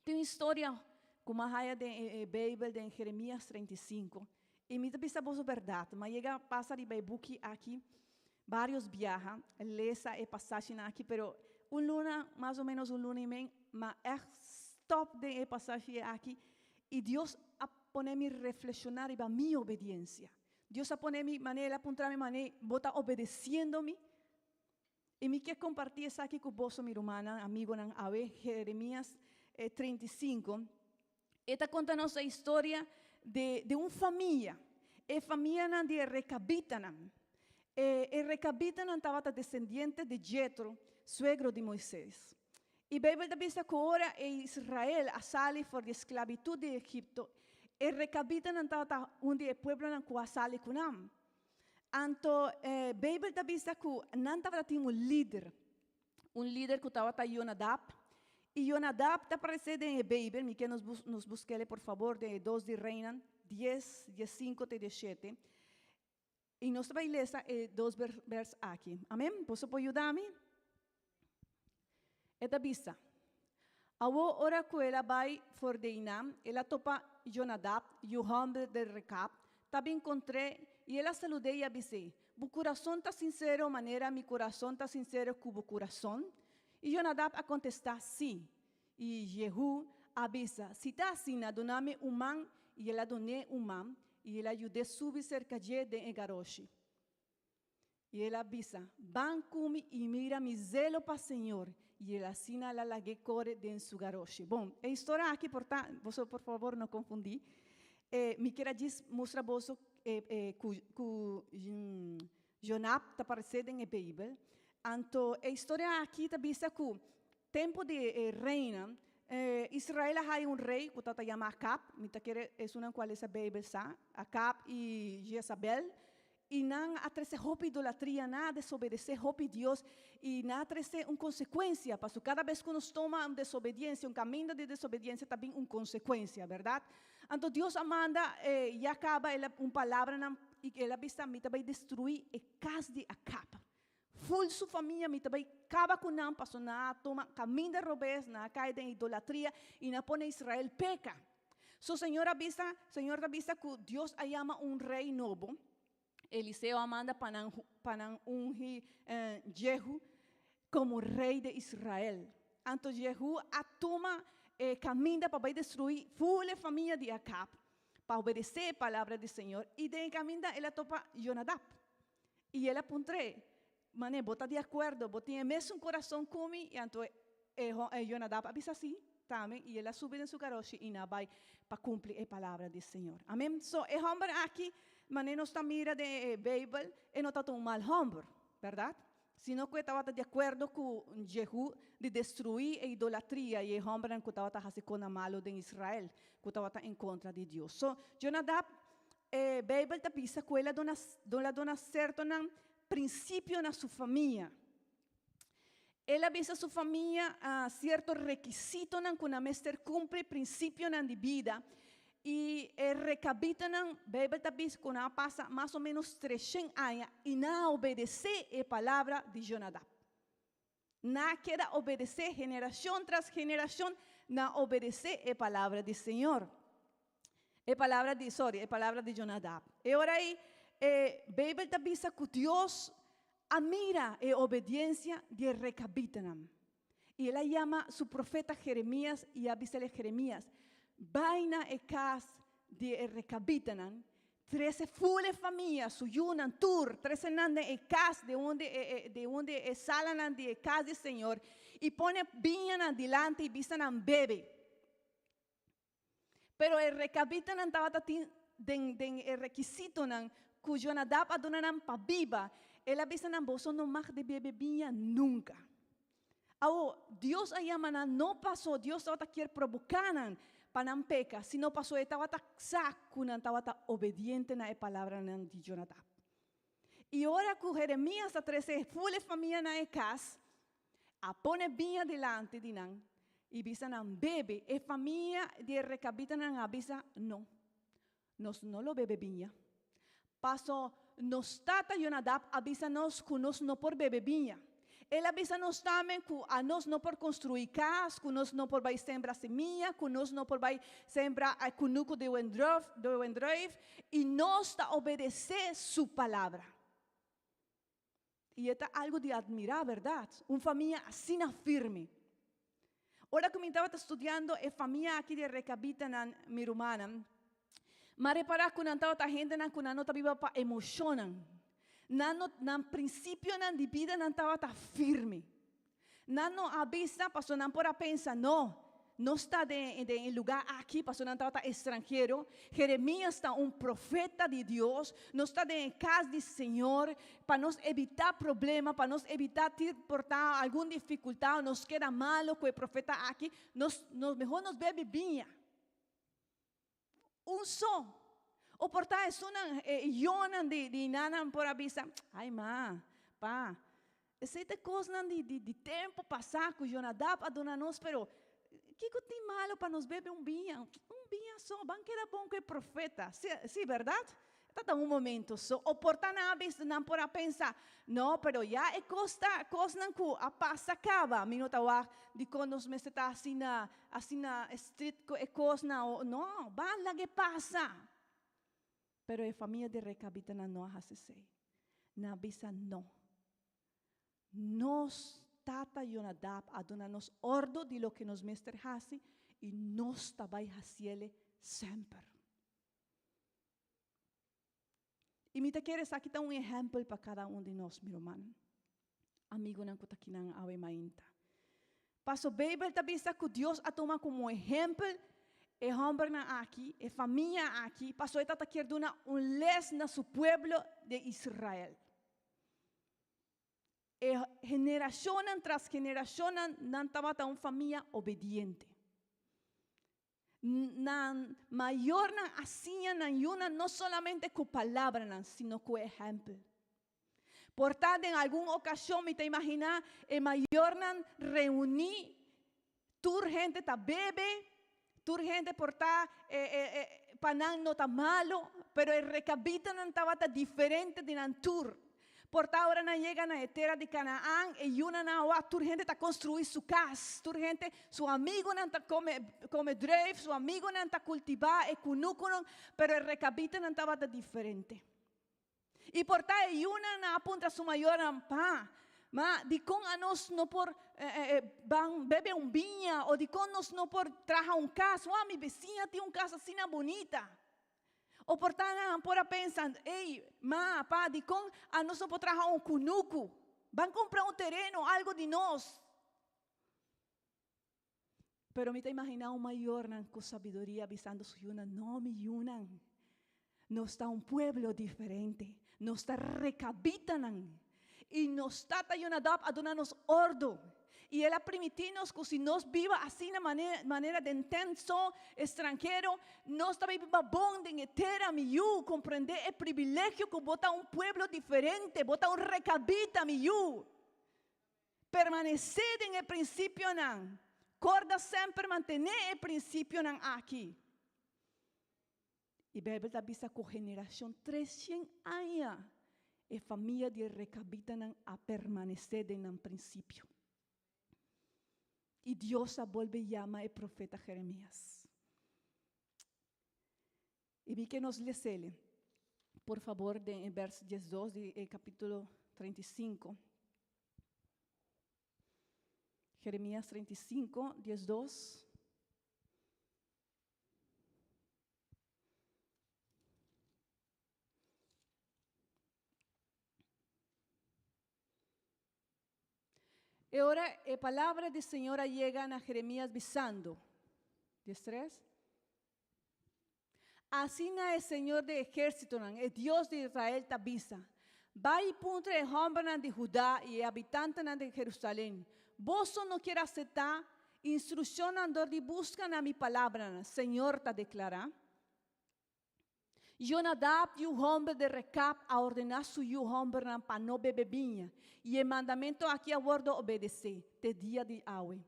Tem uma história como a raia de Bíblia de Jeremias 35. E me bisa boso verdade, mas llega passa de buki aqui, vários viajan, lesa e passagem aqui, pero luna, mais ou menos luna e meio, mas é stop de passagem aqui, e Deus a poner-me reflexionar e a minha obediência. Deus a poner-me maneira, apontar-me maneira, bota obedecendo-me. E me quer compartir isso aqui com você, minha irmã, amigo, Jeremias 35. Está contando a história de uma família. A família de Recabita. Recabita estava descendente de Jetro, suegro de Moisés. E a Bíblia diz que agora Israel a sair fora da esclavitud de Egipto. E Recabita estava onde o povo não sale com ele. Então, a Bíblia diz que não estava tendo um líder que estava Jonadab. E Jonadab está aparecendo na Bíblia, me quer nos busque, por favor, de 2 de Reina, 10, 15 e 17. E nós vamos ler 2 versos aqui. Amém? Você pode ajudar-me? Esta vista. A hora que ela vai for de Inam, ela topa Jonadab e o homem de Recab. Também encontrei e ela saludei e avisei. O coração está sincero, maneira meu coração está sincero com o coração. E Jonadab a contestar sim. E Jehu avisa, se está assim, dona-me man, e ela doné man, e ela ajudou a subir cerca de Egaroshi. E ela avisa, van comigo e mira mi zelo para o Senhor. E ela assina a lague core de su garoshi. Bom, a história aqui, portanto, você por favor não confundir. Me quero mostrar você que Jonab está aparecendo na Bíblia. Então, a história aqui está vista que tempo de reina, Israel tem rei que está chamado Acab, é uma qual é a Bíblia, Acab e Jezabel. E não atrece roupa idolatria, nada desobedecer roupa Deus e não atrece uma consequência, porque cada vez que nós tomamos uma desobediência, um caminho de desobediência também uma consequência, verdade? Então Deus manda e acaba uma palavra e ela vista me vai destruir a casa de Acab. Full sua família me vai acaba com não, porque não toma caminho de robés, não cai em idolatria e não põe Israel peca. So Senhor avisa que Deus chama um rei novo. Eliseu manda para ungir Jehu como rei de Israel. Então Jehu toma caminho para destruir a família de Acab, para obedecer a palavra do Senhor. E de caminho ela topa Jonadab. E ela apontou, mané, bota de acordo, bota em mesmo coração comigo. E então Jonadab avisa assim também. E ela sube em seu garoche e não vai para cumprir a palavra do Senhor. Amém? So, o homem aqui, mané, não está mira de Bíblia e não está um mal homem, verdade? Sino que estava de acordo com Jehu de destruir a idolatria e o homem que estava fazendo malo de Israel, que estava em contra de Deus. So, Jonadab, a Bíblia está dizendo que ela dona certo princípio na sua família. Ela avisa a sua família certo requisito que o mestre cumpre princípio de vida. E Recabita, a Bíblia está dizendo que ela passa mais ou menos 300 anos e não obedece a palavra de Jonadab. Não quer obedecer geração tras geração, não obedece a palavra do Senhor. A palavra de Jonadab. E agora aí, a Bíblia está dizendo que Deus admira a obediência de Recabita. E ela chama seu profeta Jeremias e avisa a Jeremias, vai na casa de Recabita, 13 full famílias, suyunan tur, 13 nan de casa de onde salan de casa do Senhor, e põe vinha adelante e visam bebe. Pero Recabita não estava den requisito que Jonadab adonan para viva. Ela avisa não você não mais de beber vinha nunca. Deus a chama não passou, Deus estava quer provocar para não pecar, se não passou, estava saco, não estava obediente na palavra de Jonadab. E ora que Jeremias a 13 full família na casa, a põe vinha delante de nós e visa não bebe, e família de Recabita não avisa não, nós não lo bebe vinha. Passou nos tata Jonadab avisa nós que nós não por beber vinha. Ele avisa nós também que a nós não por construir casa, que nós não por vai sembrar semente, que nós não por vai sembrar a cunuco de Wendrive, e nós está obedecer sua palavra. E é algo de admirar, verdade? Uma família assim firme. Ora que eu estava estudando a família aqui de Recabita na Mirumana, mas reparar que não estava gente que não está viva para emocionar. No princípio de vida não estava firme. Não avisa, pastor, não pode pensar, não está em lugar aqui, pastor, não estava estrangeiro. Jeremias está profeta de Deus, não está em casa do Senhor, para nos evitar problemas, para nos evitar portar alguma dificuldade, nos queda malo que o profeta aqui, mejor nos bebe vinha. Só. O portar es una yonan de nana por avisa. Ai, ma, pa. Esse coisa de tempo passar que Jonadab adona nós, pero que tem malo para nos beber vinho só. Van que era bom que profeta. Sim, verdade? Está momento só. O portar não por pensar. Não, pero já é coisa que a paz acaba. Minuta wa de quando nos está assim na street é coisa não. Van lá que passa. Pero a família de Recabita não hace sei. Na avisa não. Nos tata Jonadab adona nos ordo de lo que nos mestre hace e nos tabai haciele sempre. E me te queres aqui está exemplo para cada de nós, meu irmão. Amigo não que aqui não ave mainta. Passo Bíblia está vista que Deus a toma como exemplo. E homem aqui, e família aqui, passou a querer dar les na seu pueblo de Israel. E geração tras geração não estava uma família obediente. Na maior assim não somente com palavras, sino com exemplo. Portanto, em alguma ocasião, me te imaginar, e maior reunir, tur gente ta bebe. Tu gente portar panang no está malo, pero el Recabita no estaba diferente de Nantur. Portar ahora no llega a la tierra de Canaán y una na tu gente está construir su casa, tu gente su amigo no está come drive, su amigo no está cultivar e cunucunon, pero el Recabita no estaba diferente. Y portar una na apunta su mayor ampa. Ma di con a nós não por beber vinho ou di con nós não por trazer caso, minha vizinha tem casa assim bonita. Ou portanto, por pensando, ei, ma, pa, di con a nós não por trazer cunuco, vão comprar terreno, algo de nós. Pero me te imaginar maior com sabedoria avisando su yuna, não me yunan. Nós está pueblo diferente, nós está Recabitanan. E nos tata Jonadab a donar-nos ordo. E ela permitir-nos que se nós viva assim na maneira de intenso, estrangeiro, nós também viva bom de terra miú, compreender o privilégio que bota pueblo diferente, bota Recabita miú. Permanecer em princípio não. Corda sempre manter o princípio não aqui. E a Bíblia está vista com geração 300 anos. E família de Recabita a permanecer em princípio. E Deus a volve a chamar o profeta Jeremias. E vi que nos lê, por favor, em verso 12 de capítulo 35. Jeremias 35, 12. E ora a palavra do Senhor chega a Jeremias visando. 13. Assim é o Senhor de exército, o Deus de Israel te avisa. Vai contra o homem de Judá e habitante de Jerusalém. Vos não quer aceitar instrução andor de busca na minha palavra, Senhor te declara. Jonadab e o homem de Recab a ordenar su homem para não beber vinho. E o mandamento aqui a bordo obedecer, te dia de aue.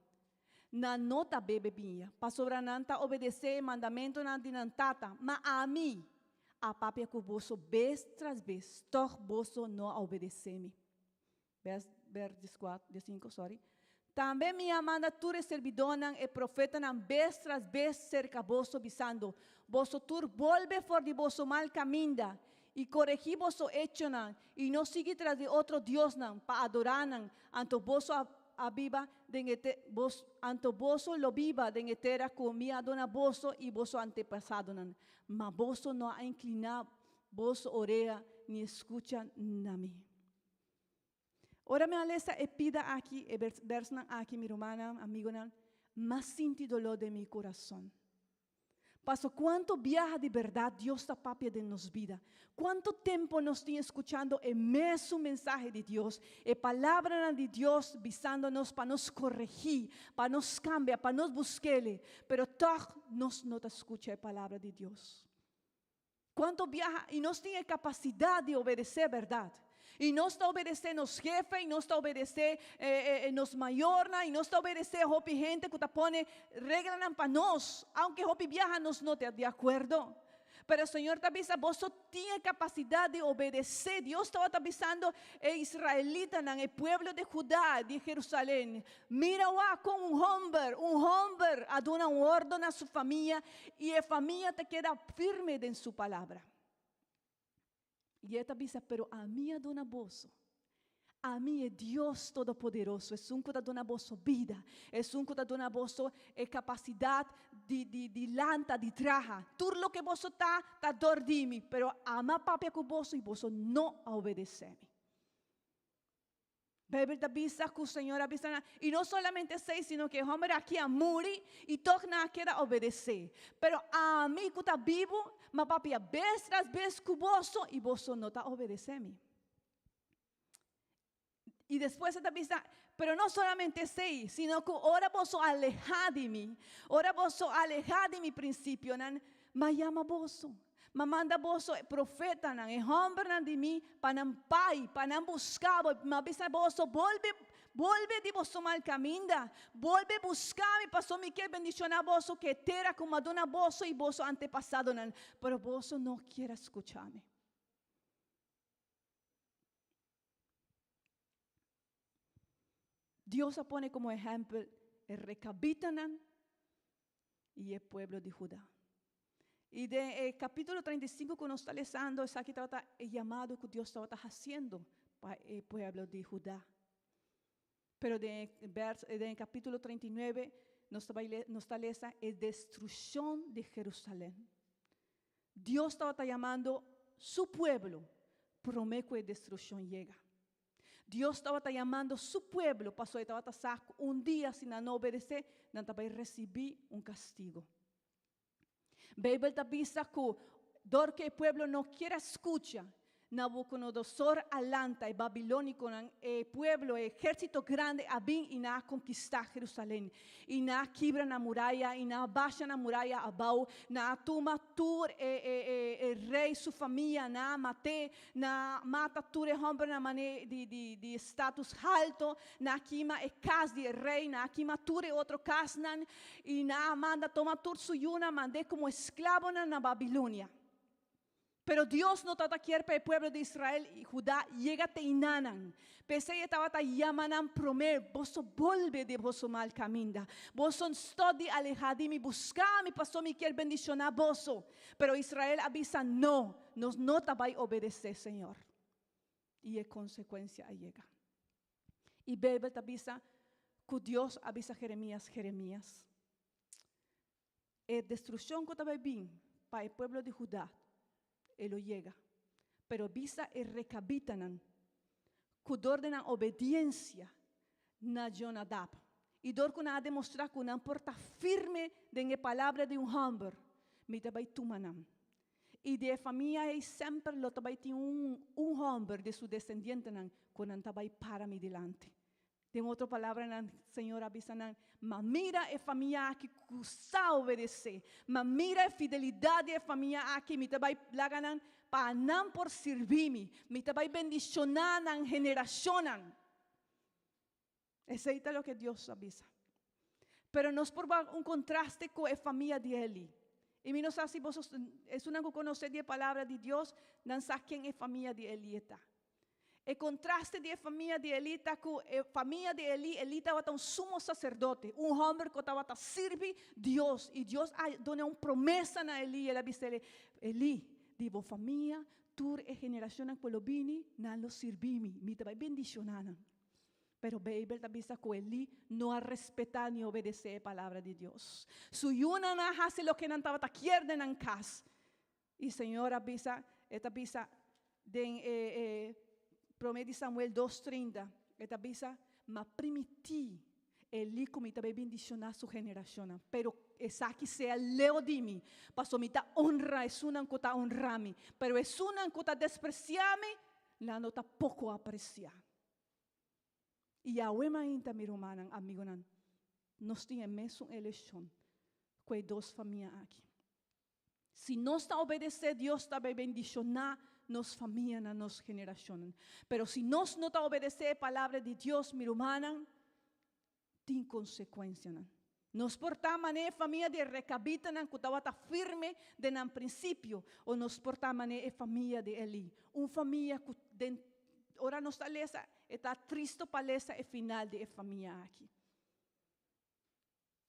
Na nota bebe vinho, para sobrananta obedecer o mandamento na dinantata, mas a mim, a papia que vosso vez tras vez, tor vosso não obedecer-me. vers 5, sorry. Também minha mandatura servidonam e profetanam vez tras vez cerca vosso bisando. Vosso tur volve for de vosso mal caminda e corrigi vosso hechonam e não siga tras de outro Dios nam pa adoranam anto vosso aviva anto vosso lo viva den etera com minha dona vosso e vosso antepasado nam. Ma vosso não ha inclinado vosso oreja ni escucha na mim. Ora me alesa e pida aqui, e verso aqui, mi hermana, amigo, más sinti dolor de mi corazón. Paso cuánto viaja de verdad Dios está papia de nos vida. Cuánto tiempo nos tiene escuchando el mesmo mensaje de Dios, la palabra de Dios visándonos para nos corregir, para nos cambiar, para nos buscarle, pero todo nos no te escucha la palabra de Dios. Cuánto viaja y nos tiene capacidad de obedecer, ¿verdad? Y no está obedecendo los jefes, y no está obedecendo los mayores, y no está obedecendo a gente que te pone reglas para nos, aunque hopi viaja nos no te de acuerdo. Pero el Señor te avisa, vos tienes capacidad de obedecer. Dios estaba avisando a israelita, en el pueblo de Judá, de Jerusalén. Mira con un hombre a dar un orden a su familia y la familia te queda firme en su palabra. Y ella te avisa, pero a mí dona voz. A mí es Dios Todopoderoso, es un que dona voz vida, es un que dona voz capacidad de lanta, de traja. Todo lo que vos está dordimi, pero ama papia con vos y vos no obedeceme. Bíblia avisa que o Senhor avisa, e não somente sei, sino que o homem aqui a muri e torna a querer obedecer. Pero a mim que está vivo, mas papi, vez tras vez que você e você não está obedecendo. E depois ele avisa, pero não somente sei, sino que ora você alejar de mim, ora você alejar de mi princípio, mas chama você. Mamanda vosso profeta nan, hombre nan de mim, para pai, para buscar, mas bisa vosso volve de vosso mal caminho, volve buscar e passou me quer bendicionar vosso que terá como dona vosso e vosso antepassado nan, pero vosso não quer escuchar-me. Dios pone como ejemplo el recabita nan y el pueblo de Judá. Y de capítulo 35 que nos está leyendo, es aquí está el llamado que Dios estaba haciendo para el pueblo de Judá. Pero de capítulo 39 nos está leyendo la destrucción de Jerusalén. Dios estaba llamando su pueblo, promete que la destrucción llega. Dios estaba llamando su pueblo, pasó estaba un día sin no obedecer, no va a recibir un castigo. Bíblia te avisa que dor que el pueblo no quiere escuchar, Nabucodonosor alanta el babilónico, el pueblo, el ejército grande, abin y na conquistar Jerusalén, y na quibra na muralla, y na baja na muralla abajo, na toma tur el rey, su familia, na mate, na mata tur el hombre na mané de status alto, na quima el cas del rey, na quima tur otro casnan, y na manda toma tur su yuna, mandé como esclavo na Babilonia. Pero Dios no trata quiere para el pueblo de Israel y Judá, llégate y nanan. Pese a estaba llamanan promer, vos volve de vos mal camino. Vos son stodi alejadimi, buscami, pasó mi quiere bendicionar vos. Pero Israel avisa, no te va a obedecer, Señor. Y en consecuencia llega. Y Bíblia te avisa, que Dios avisa a Jeremías. La destrucción que estaba bien para el pueblo de Judá, Él llega, pero visa el recabitanan, que ordenan obediencia na Jonadab, y dor que ha demostrado que no porta firme de la palabra de un hombre, me te vai tumanam. Y de familia y siempre lo te vai un hombre de su descendiente que no te vai para mi delante. De outra palavra, o Senhor avisa, mas mira a família que custa obedecer, mas mira a fidelidade da família que me vai lagar para não por servir-me, me vai bendicionar na geração. Esse é o que Deus avisa. Pero nos por contraste com a família de Eli. E me não sei se vocês, é uma que conhece a palavra de Deus, não sabe quem é a família de Eli está. El contraste de familia de Eli, familia de Eli estaba un sumo sacerdote, un hombre que estaba a servir Dios. Y Dios dona una promesa a Eli. Él dice, Eli, digo familia, tu generación en pueblo vini, no lo sirvimi, me te va bendicionando. Pero Babel también que Eli no ha respetado ni obedecido la palabra de Dios. Su yuna no hace lo que no estaba quieren en casa. Y Señor avisa, esta avisa de promete Samuel 2:30, esta avisa, ma primití Eli como te va bendicionar su generación. Pero esa que sea leo de mí, paso mi ta honra es una que ta honrami, pero es una que ta despreciami, la nota poco aprecia. Y ahora mainta mi romana, amigo, nos tenemos una elección, que dos familias aquí. Si no está obedeciendo, Dios está bendicionar nos familia, nos generación. Pero si nos no está obedeciendo la palabra de Dios, mi romana, tiene consecuencias. Nos portamos en familia de Recabita, que estaba firme desde el principio, o nos portamos en familia de Eli. Una familia que ahora nos está triste para el final de la familia aquí.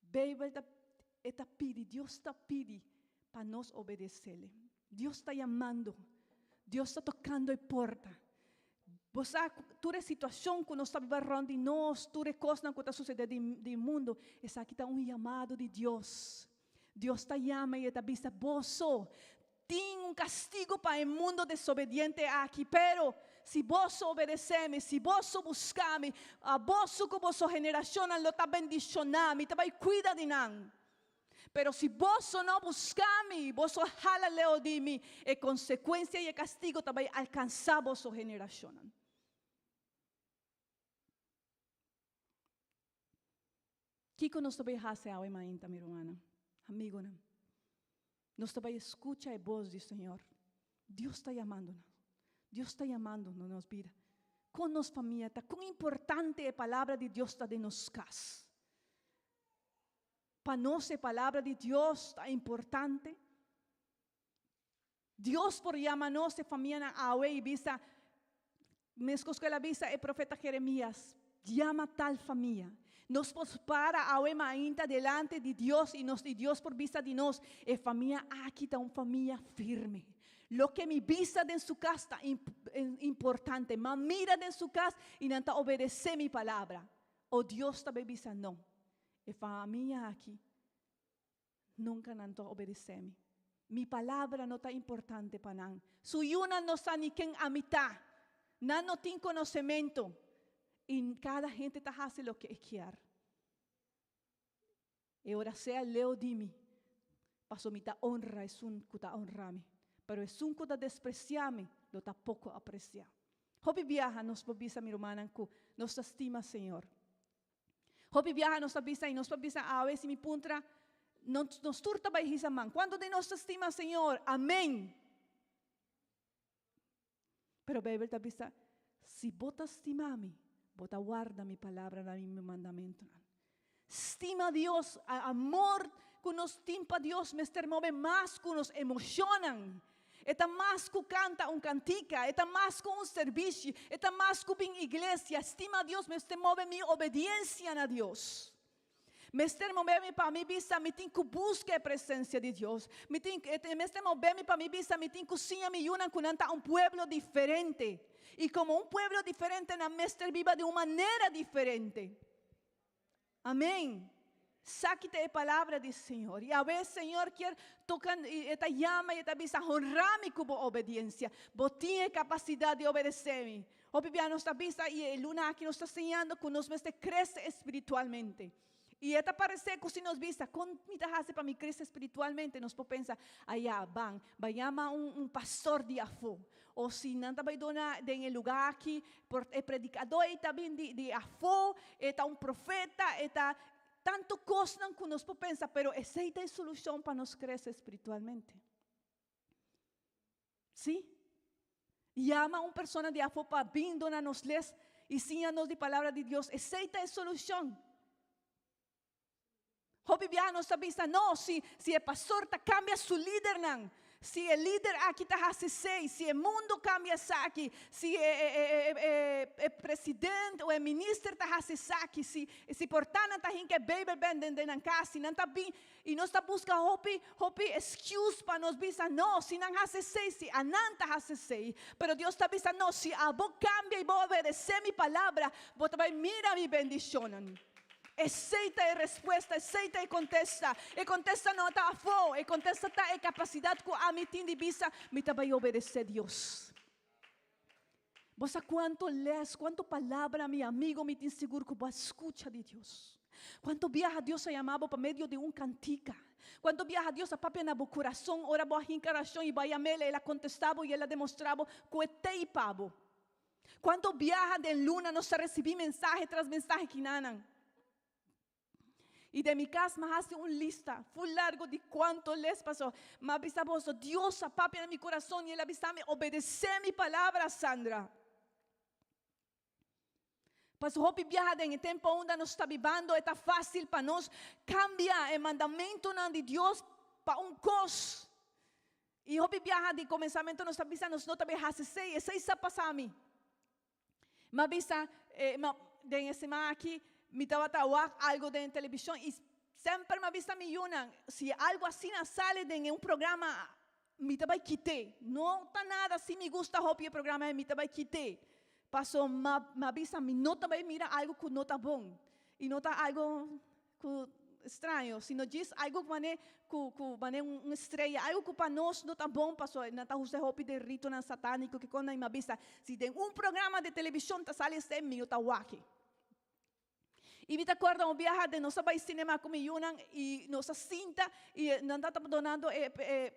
Babel está pide, Dios está pide para nos obedecerle. Dios está llamando, Dios está tocando la puerta. Vos sabes, toda situação que nós estamos vivendo de nós, toda coisa que está sucedendo no mundo, essa aqui está chamado de Deus. Deus está chamando e está dizendo, vos tem castigo para o mundo desobediente aqui, pero se vos obedeceme, se vos buscame, a vos que vos geração lo está bendicionando, e te vai cuidar de nós. Pero si vos no buscame, vos jala leo de mí, e consecuencia y castigo te va a alcanzar vos generación. ¿Qué nos vai fazer hoje ainda, mi hermana? Amigo, nos vai escuchar a voz do Senhor. Dios está llamándonos. Dios está llamándonos nos vida. Con nos familia, cuán importante la palabra de Dios está de nos casa. Para nós a palavra de Deus é importante. Deus por chamar-nos a família a e visa, mesmo que ela visa o profeta Jeremias, chama tal família. Nos para a ainda delante de Deus e Deus por vista de nós, a família aqui está uma família firme. Lo que me visa de su casa é importante, mas mira de su casa e não está obedecer minha palavra. O Deus também visa não. A família aqui nunca não obedece-me. Minha palavra não está importante para nós. Suyuna não sabe nem quem amitar. Não tem conhecimento. E cada gente está fazendo o que quer. E ora seja leo de mim. Passo me ta honra é um que ta honra-me. Pero é um que ta despreciar-me. Lo ta pouco apreciar. Hopi viaja nos pobisa mi hermana que nos estima Senhor. Hopi viaja nos avisa e nos avisa a veces mi puntra nos turta vai hisaman. Quando de nos estima Senhor, amém. Pero Bíblia te avisa, se bota estima-me, bota guarda mi palavra na mi mandamento. Estima a Deus, amor que nos timpa Deus, me move mais que nos emocionam. Está mais que canta cantica, está mais que serviço, está mais que uma igreja. Estima a Deus, me move minha obediência a Deus. Me move para mim, visa, me tem que buscar a presença de Deus. Me move para mim, visa, me tem que cozinhar me una com um pueblo diferente. E como um pueblo diferente, na mestre viva de uma maneira diferente. Amém. Saque-te a palavra do Senhor. E a vez, Senhor, quer tocar, e te chama e te avisa, honrar-me com obediência. Você tem capacidade de obedecer-me. O Bíblia nos avisa, e a Luna aqui nos está ensinando que nos cresce espiritualmente. E esta parece que se nos visa, como me hace para mim crescer espiritualmente, nos pode pensar, vai chamar pastor de afo. Ou se não vai donar em lugar aqui, é predicador, e também de afo, é profeta, é tanto coisa que nos pode pensar, pero essa é a solução para nos crescer espiritualmente. Sim? Llama uma pessoa de afo para vir donar-nos les e ensinar-nos de palavra de Deus. Essa é a solução. O Bíblia nos avisa, não, se o pastor cambia seu líder, Se o líder aqui está assim, se o mundo cambia aqui, se o presidente ou o ministro está assim, se portana está que Bíblia vende na casa, não está bem, e nós está buscando hopi excuse para nós pensar, não, se não assim, se a não está assim, pero Deus está pensando, não, se a vou cambia e vou obedecer minha palavra, vou também mirar minha bendição. Aceita a resposta, aceita e contesta não está a fogo, e contesta está a capacidade que a mim tem de vista, me vai obedecer a Deus. Você quanto lês, quanto palavra, meu amigo, me tem seguro que você escuta de Deus. Quanto viaja Deus a chamava para meio de cantica. Quanto viaja Deus a papi na coração, ora boa coração e vai a mele, ela contestava e ela demonstrava que é teipavo. Quanto viaja de luna, nós recebemos mensagem tras mensagem que nanan. E de mi casa me hace una lista full largo de cuánto les pasó. Me avisa vos, Dios apapi en mi corazón y él avisame, obedece mi palabra, Sandra. Pastor Hopi viaja en el tiempo onde nos está vivendo, está fácil para nós cambiar el mandamento de Dios para cos. E Hopi viaja de comenzamento nos avisa, nos não também hace sei, essa está passando a mim. Me avisa, de semana aqui, me estava algo de televisão e sempre me avisa me Yunan, se algo assim sale de programa, me estava quitar. Não está nada, se me gusta o programa, me estava quitar. Passou, me avisa, me não também mira algo que não está bom. E não está algo estranho, sino diz algo que uma estrela, algo que para nós não está bom, passou, não está usando roupa de rito satânico, que quando me avisa, se tem programa de televisão, está sale este, me está aqui. E me acordo um viaje de nossa vai cinema com Yunan e nossa cinta e não está donando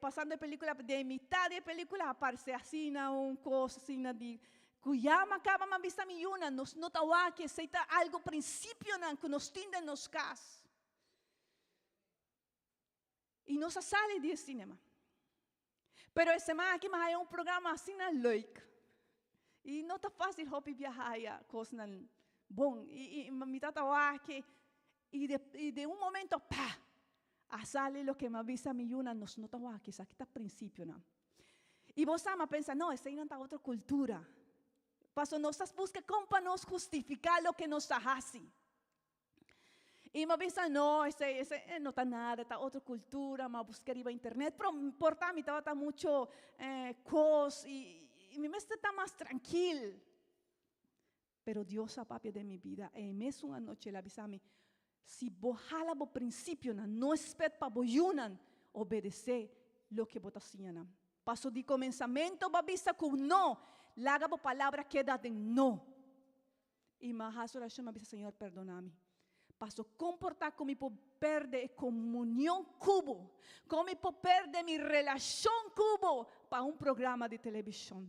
passando a película de metade da película aparece assim coisa assim de Cuyama acaba me vista mi Yunan nos nota que aceita algo princípio nan que nos tinden nos cas e nossa sala de cinema. Pero esse semana aqui mais é programa assim na leuk e não está fácil hopi viajar a coisa nan bom, e me tatawa que e de momento pá, a sale lo que me avisa mi Yuna nos notawa que isso aqui está princípio não. E você me pensa, não, essa ainda está outra cultura. Passo nossas buscas como para nos justificar lo que nos hace. E me pensa, não, esse não está nada, está outra cultura, me buscar na internet, pero importa me estava muito coisa e me está mais tranquilo. Pero Dios papi de mi vida, e mesmo uma noite ele avisa-me, se bohala bo princípio não espera para boiunan obedecer lo que bota sinha. Passo de começamento babisa com não, laga bo palavra queda de não. E mais oração me avisa, Senhor, perdona-me. Passo comportar como por perder comunhão cubo, como por perder minha relação cubo para programa de televisão.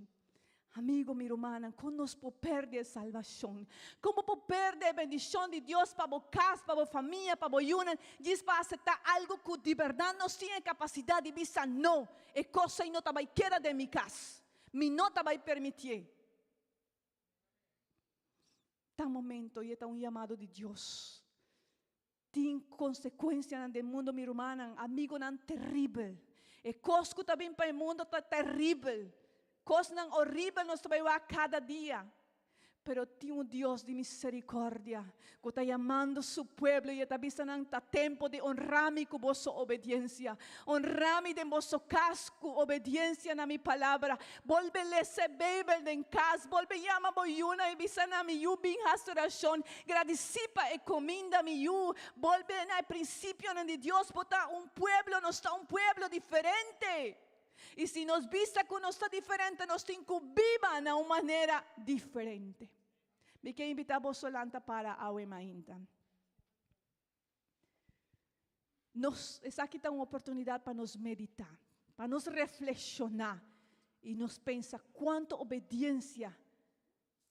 Amigo, minha irmã, como nós podemos perder a salvação? Como podemos perder a bendição de Deus para a casa, para a família, para a união? Diz para aceitar algo que de verdade nós temos capacidade de dizer não. É coisa que não vai quedar de minha casa. Me não vai permitir. Tá momento e é um chamado de Deus. Tem consequência no mundo, minha irmã, amigo, não terrível. É coisa que também para o mundo está terrível. Coisas horríveis nos trabalhamos cada dia. Pero tem Deus de misericórdia que está chamando seu povo e está avisando que é tempo de honrar-me com vossa obediência. Honrar-me de vosso casco, obediência na minha palavra. Volve a ler Bíblia em casa. Volve a chamar boiuna e avisar a minha bem restauração. Gradecipa e comida minha. Volve a princípio de Deus. Botar povo, não está povo diferente. E se nos vista que não está diferente, nós temos que viver de uma maneira diferente. Me quero invitar a solanta para a ainda. Essa aqui está uma oportunidade para nos meditar, para nos reflexionar e nos pensar quanto obediência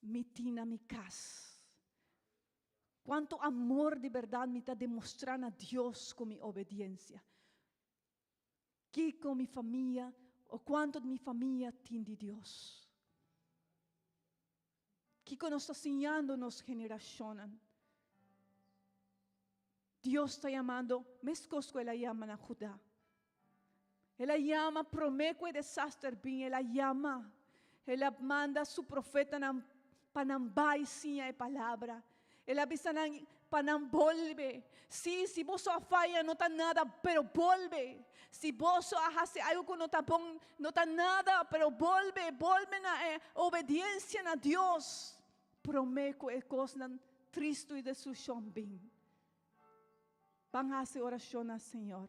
me tem na minha casa. Quanto amor de verdade me está demonstrando a Deus com minha obediência. Que com minha família, ou quanto de minha família tem de Deus. Que nos está ensinando nos gerações. Deus está chamando, mesmo que ela chama na Judá. Ela llama promeque desastre bin, ela llama. Ela manda su profeta panambay siya palavra. Ela bisa nang panambolve. Si vos so falla no tan nada, pero volve. Si vos so hace algo que no tan nada, pero volve na obediencia a Dios. Promeco é coisa triste e de su chombin. Vamos fazer oração ao Senhor.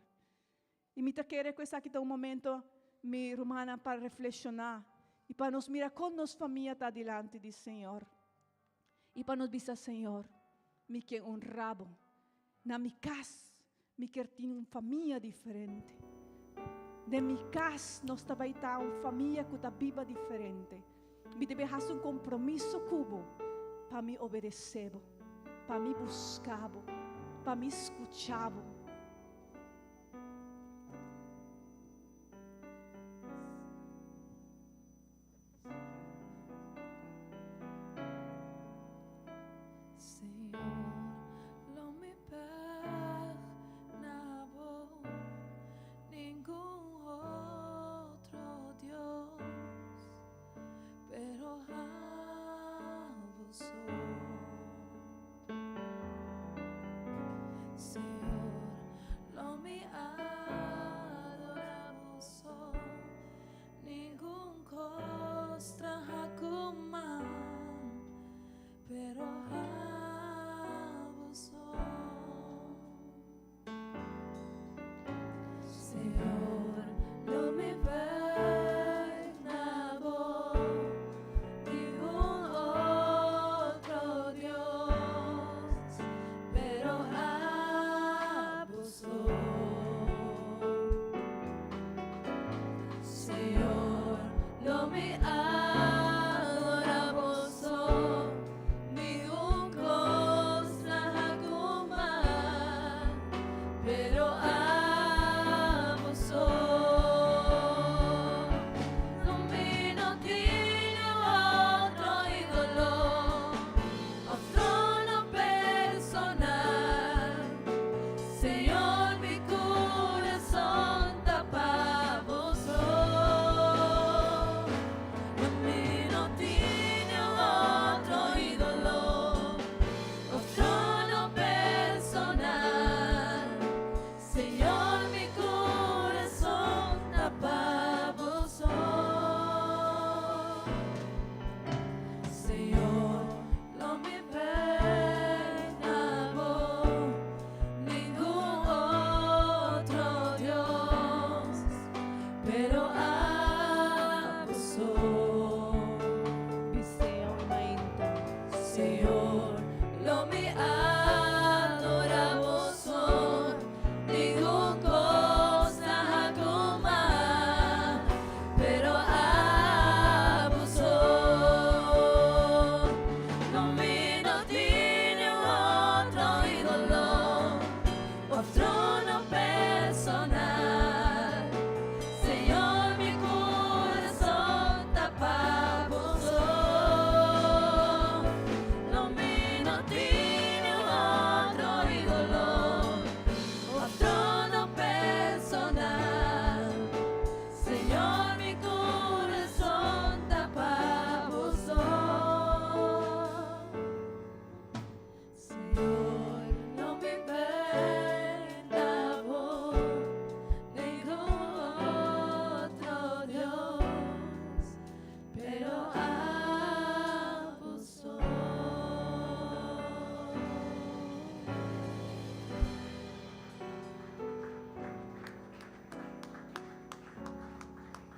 E me quero que aqui um momento, minha irmã, para reflexionar. E para nos mirar com nossa família está diante do Senhor. E para nos dizer, Senhor, me quer honrado. Na minha casa, me quer ter uma família diferente. De minha casa, nós também está uma família que está viva diferente. Me deve fazer um compromisso cubo para me obedecer, para me buscar, para me escuchar.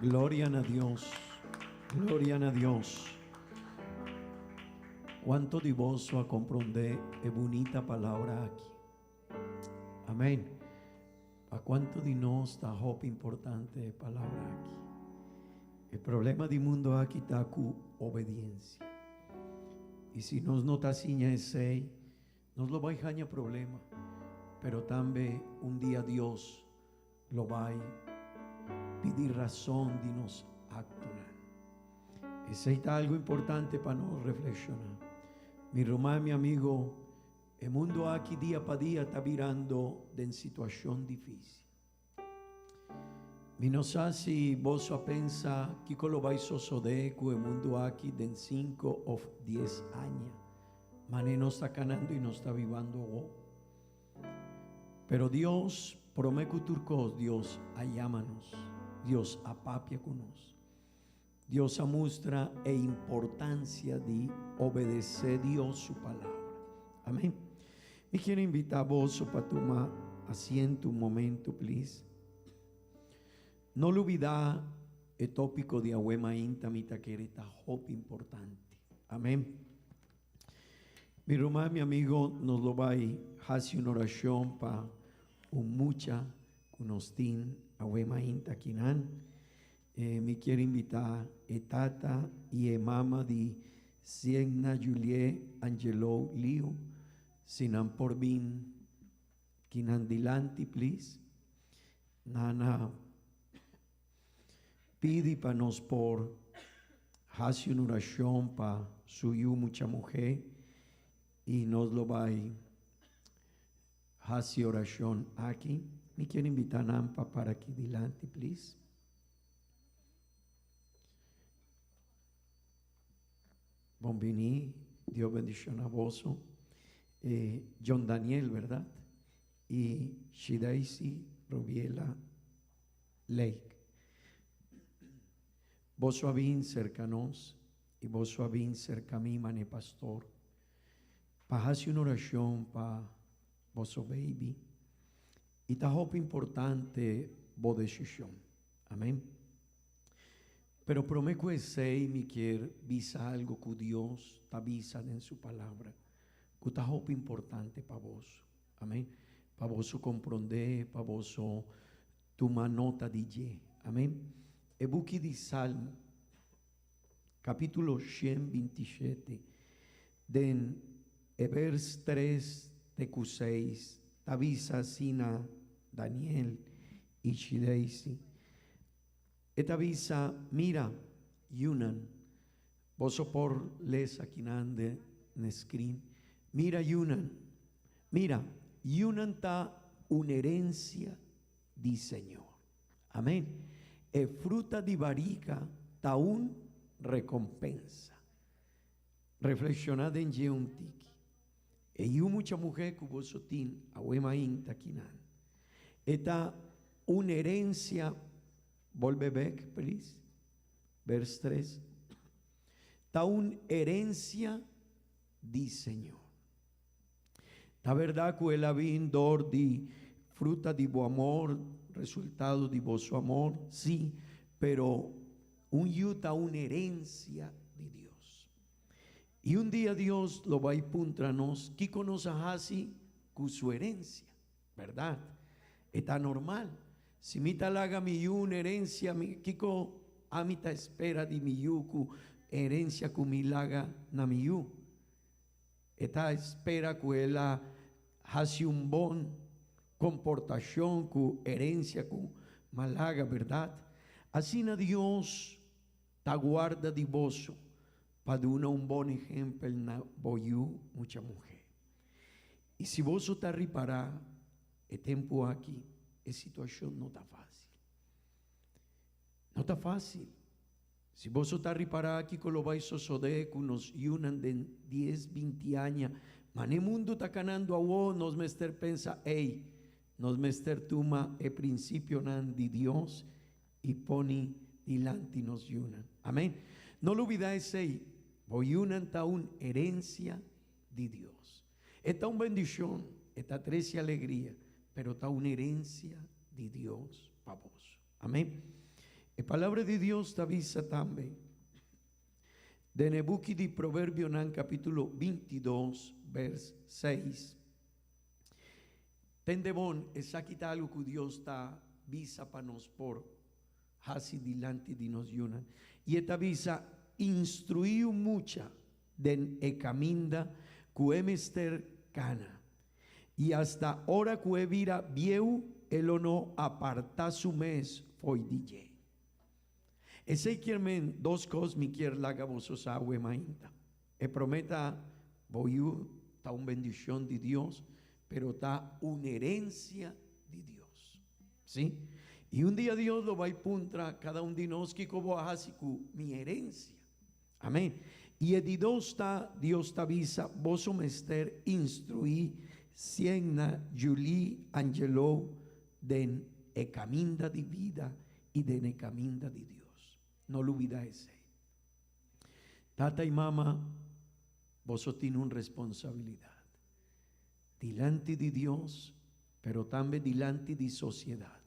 Gloria a Dios, gloria a Dios. Quanto di vosso a comprender è bonita palavra aqui. Amém. A quanto di nós está hope importante palavra aqui. O problema do mundo aqui está com obediência. E se nós não está assim esse, nós lo vai ganhar problema. Pero também dia Deus lo vai pedir razão de nos actuar. Esse é algo importante para nós reflexionar. Mi irmã, mi amigo, o mundo aqui dia para dia está virando em situação difícil. Mi non sa se voi pensa che quello vai succedere con il mondo aquí den 5 o 10 anni, ma ne non sta canando e non sta vivendo hoy. Pero Dios promete turcos, Dios ayámanos, Dios apapia con nos. Dios muestra la importancia de obedecer a Dios su palabra. Amén. Me quiero invitar a vos para tomar asiento un momento, please. No olvidar el tópico de Agüema Intamita que era importante. Amén. Mi hermano, mi amigo, nos lo va a hacer una oración para un mucha conostin Agüema Intaquinan. Me quiero invitar a tata y a mamá de Sienna Julie Angelo Liu, sinan por bin, kinan dilanti, please. Nana, pide para nos por hacer una oración para suyo mucha mujer y nos lo va a hacer oración aquí. Me quiero invitar a Nampa para aquí delante, please. Bombini, Dios bendición a vos. John Daniel, ¿verdad? Y Shidaisi Robiela Lake. Vos suavin cercanos y vos suavin cerca mí, mané pastor. Pa hacer una oración pa vos baby. Y ta hope importante vos decisión. Amén. Pero prometo que sei me quiere visa algo que Dios te avisa en su palabra. Que ta hope importante para vos. Amén. Para vos comprender, para vos tomar nota de ye. Amén. El buque de Salmo, capítulo 127, den vers 3 de 6, avisa sina Daniel y Shideisi. Esta avisa, mira, Yunan, vos por les aquí nande en screen, mira Yunan, mira, Yunan ta una herencia di Señor. Amén. E fruta di barica ta un recompensa. Reflexionad en Yeuntiki. E yu mucha mujer que vos sotin a Wemain taquinan. Esta una herencia, volve back, please. Vers 3. Ta una herencia di Señor. La verdad que el avindor di fruta di bu amor, resultado de vuestro amor, sí, pero un yuta, una herencia de Dios. Y un día Dios lo va a puntranos, que conoce así con su herencia, ¿verdad? Está normal. Si mi talaga mi una herencia, mi kiko amita espera de mi yuku herencia con mi laga na mi yu. Esta espera que ella hace un bon comportación, con herencia, con malaga, ¿verdad? Así na Dios te guarda de vos para dar un buen ejemplo na boyu mucha mujer. Y si vos te reparar el tiempo aquí, la situación no está fácil. No está fácil. Si vos te reparar aquí con lo vais a suceder con nos yunan de 10, 20 años, mas el mundo está ganando a vos, nos mester pensa, hey, nos mester tuma el principio nan de Dios y pone delante nos yunan. Amén. No lo olvidáis ahí. Voy yunan ta una herencia de Dios. Está una bendición, está 13 alegría, pero está una herencia de Dios para vos. Amén. La palabra de Dios te avisa también. De Nebuki de Proverbio nan capítulo 22, vers 6. Tendebon es aquí algo que Dios está visa para nos por hasi delante de nos yunan. Y esta visa instruiu mucha den e caminda que mester cana. Y hasta ahora que vira vieu el no aparta su mes foi DJ. Ese quieren dos cosas mi quier laga vos agua mainta. E prometa voy ta una bendición de Dios, pero está una herencia de Dios. ¿Sí? Y un día Dios lo va a puntra cada un de nós que como hasiku mi herencia. Amén. Y edidosta Dios t'avisa, vos mester instruí, sienna, Julie, Angelo, den e caminda di vida y den e caminda di Dios. No lo olvides. Tata y mamá, vos tiene una responsabilidad. Delante de Dios, pero también delante de sociedad.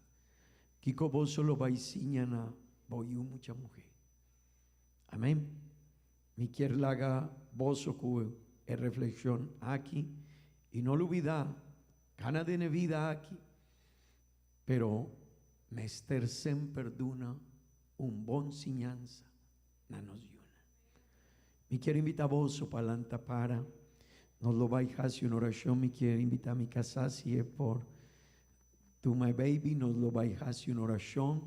Kiko vos lo va a enseñar voy mucha mujer. Amén. Mi quiero laga vos es reflexión aquí y no lo olvida, cana de vida aquí, pero mester sempre perdona un bon enseñanza na nos yuna. Mi quiero invitar vos para lanta para, nos lo va a hacer una oración, mi quiero invitar a mi casa si es por tu my baby, nos lo va a hacer una oración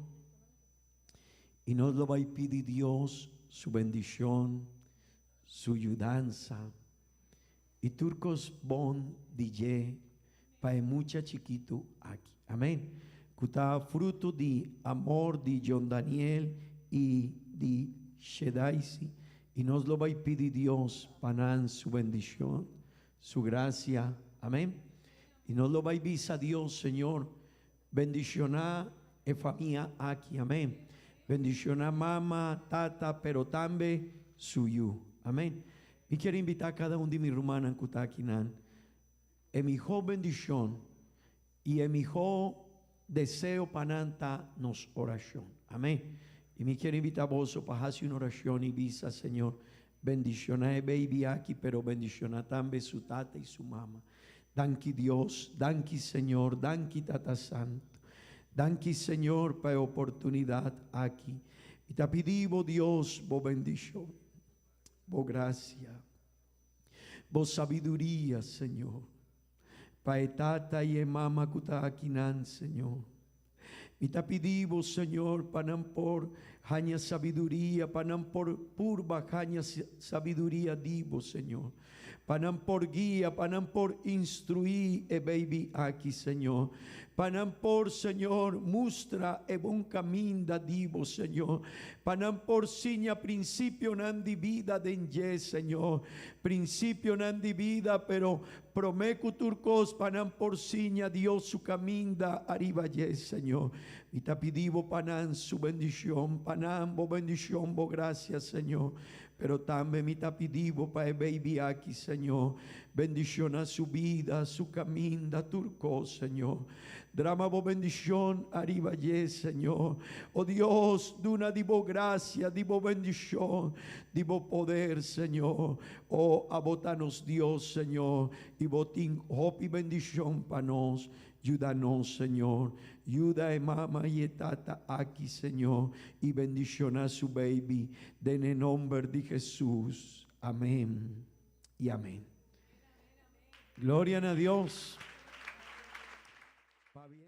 y nos lo va a pedir Dios su bendición, su ayudanza y turcos bon DJ para mucha chiquito aquí. Amén. Cuta fruto de amor de John Daniel y de Shedaisi y nos lo va a pedir Dios para su bendición, su gracia. Amén. Y nos lo va a pedir a Dios, Señor, bendicionar a familia aquí. Amén. Bendicionar mamá, tata, pero también suyo. Amén. Y quiero invitar a cada uno de mis hermanos que está aquí. Es mi mejor bendición y es mi mejor deseo para nos oración. Amén. Y me quiero invitar a vos para hacer una oración y visa, Señor, bendicionar a baby aquí, pero bendicionar también su tata y su mamá. Danki Dios, danki Señor, danki Tata Santo. Danki Señor para oportunidad aquí. Y te pedimos Dios, vos bendición, vos gracia, vos sabiduría, Señor. Para tata y mamá que está aquí, Señor. Y te pedimos, Señor, para por haña sabiduría, para por purba haña sabiduría divo, Señor. Para por guía, para por instruir e baby aquí, Señor. Para por, Señor, mustra e bon camino divo, Señor. Para por signa principio nan di vida denye, Señor. Principio nan di vida, pero promeco turcos para por signa Dios su camino arriba, Señor. Y te pedimos para su bendición, para bo bendición, bo gracias, Señor. Pero también me te pedimos para el baby aquí, Señor. Bendición a su vida, a su camino, turco, Señor. Drama bo bendición arriba, Señor. Oh Dios, duna divo gracia, divo bendición, divo poder, Señor. Oh, abotanos Dios, Señor. Y botín, hope y bendición para nos. Ayúdanos, Señor. Ayuda a mamá y a tata aquí, Señor. Y bendición a su baby. En el nombre de Jesús. Amén y amén. Gloria a Dios. Va bien.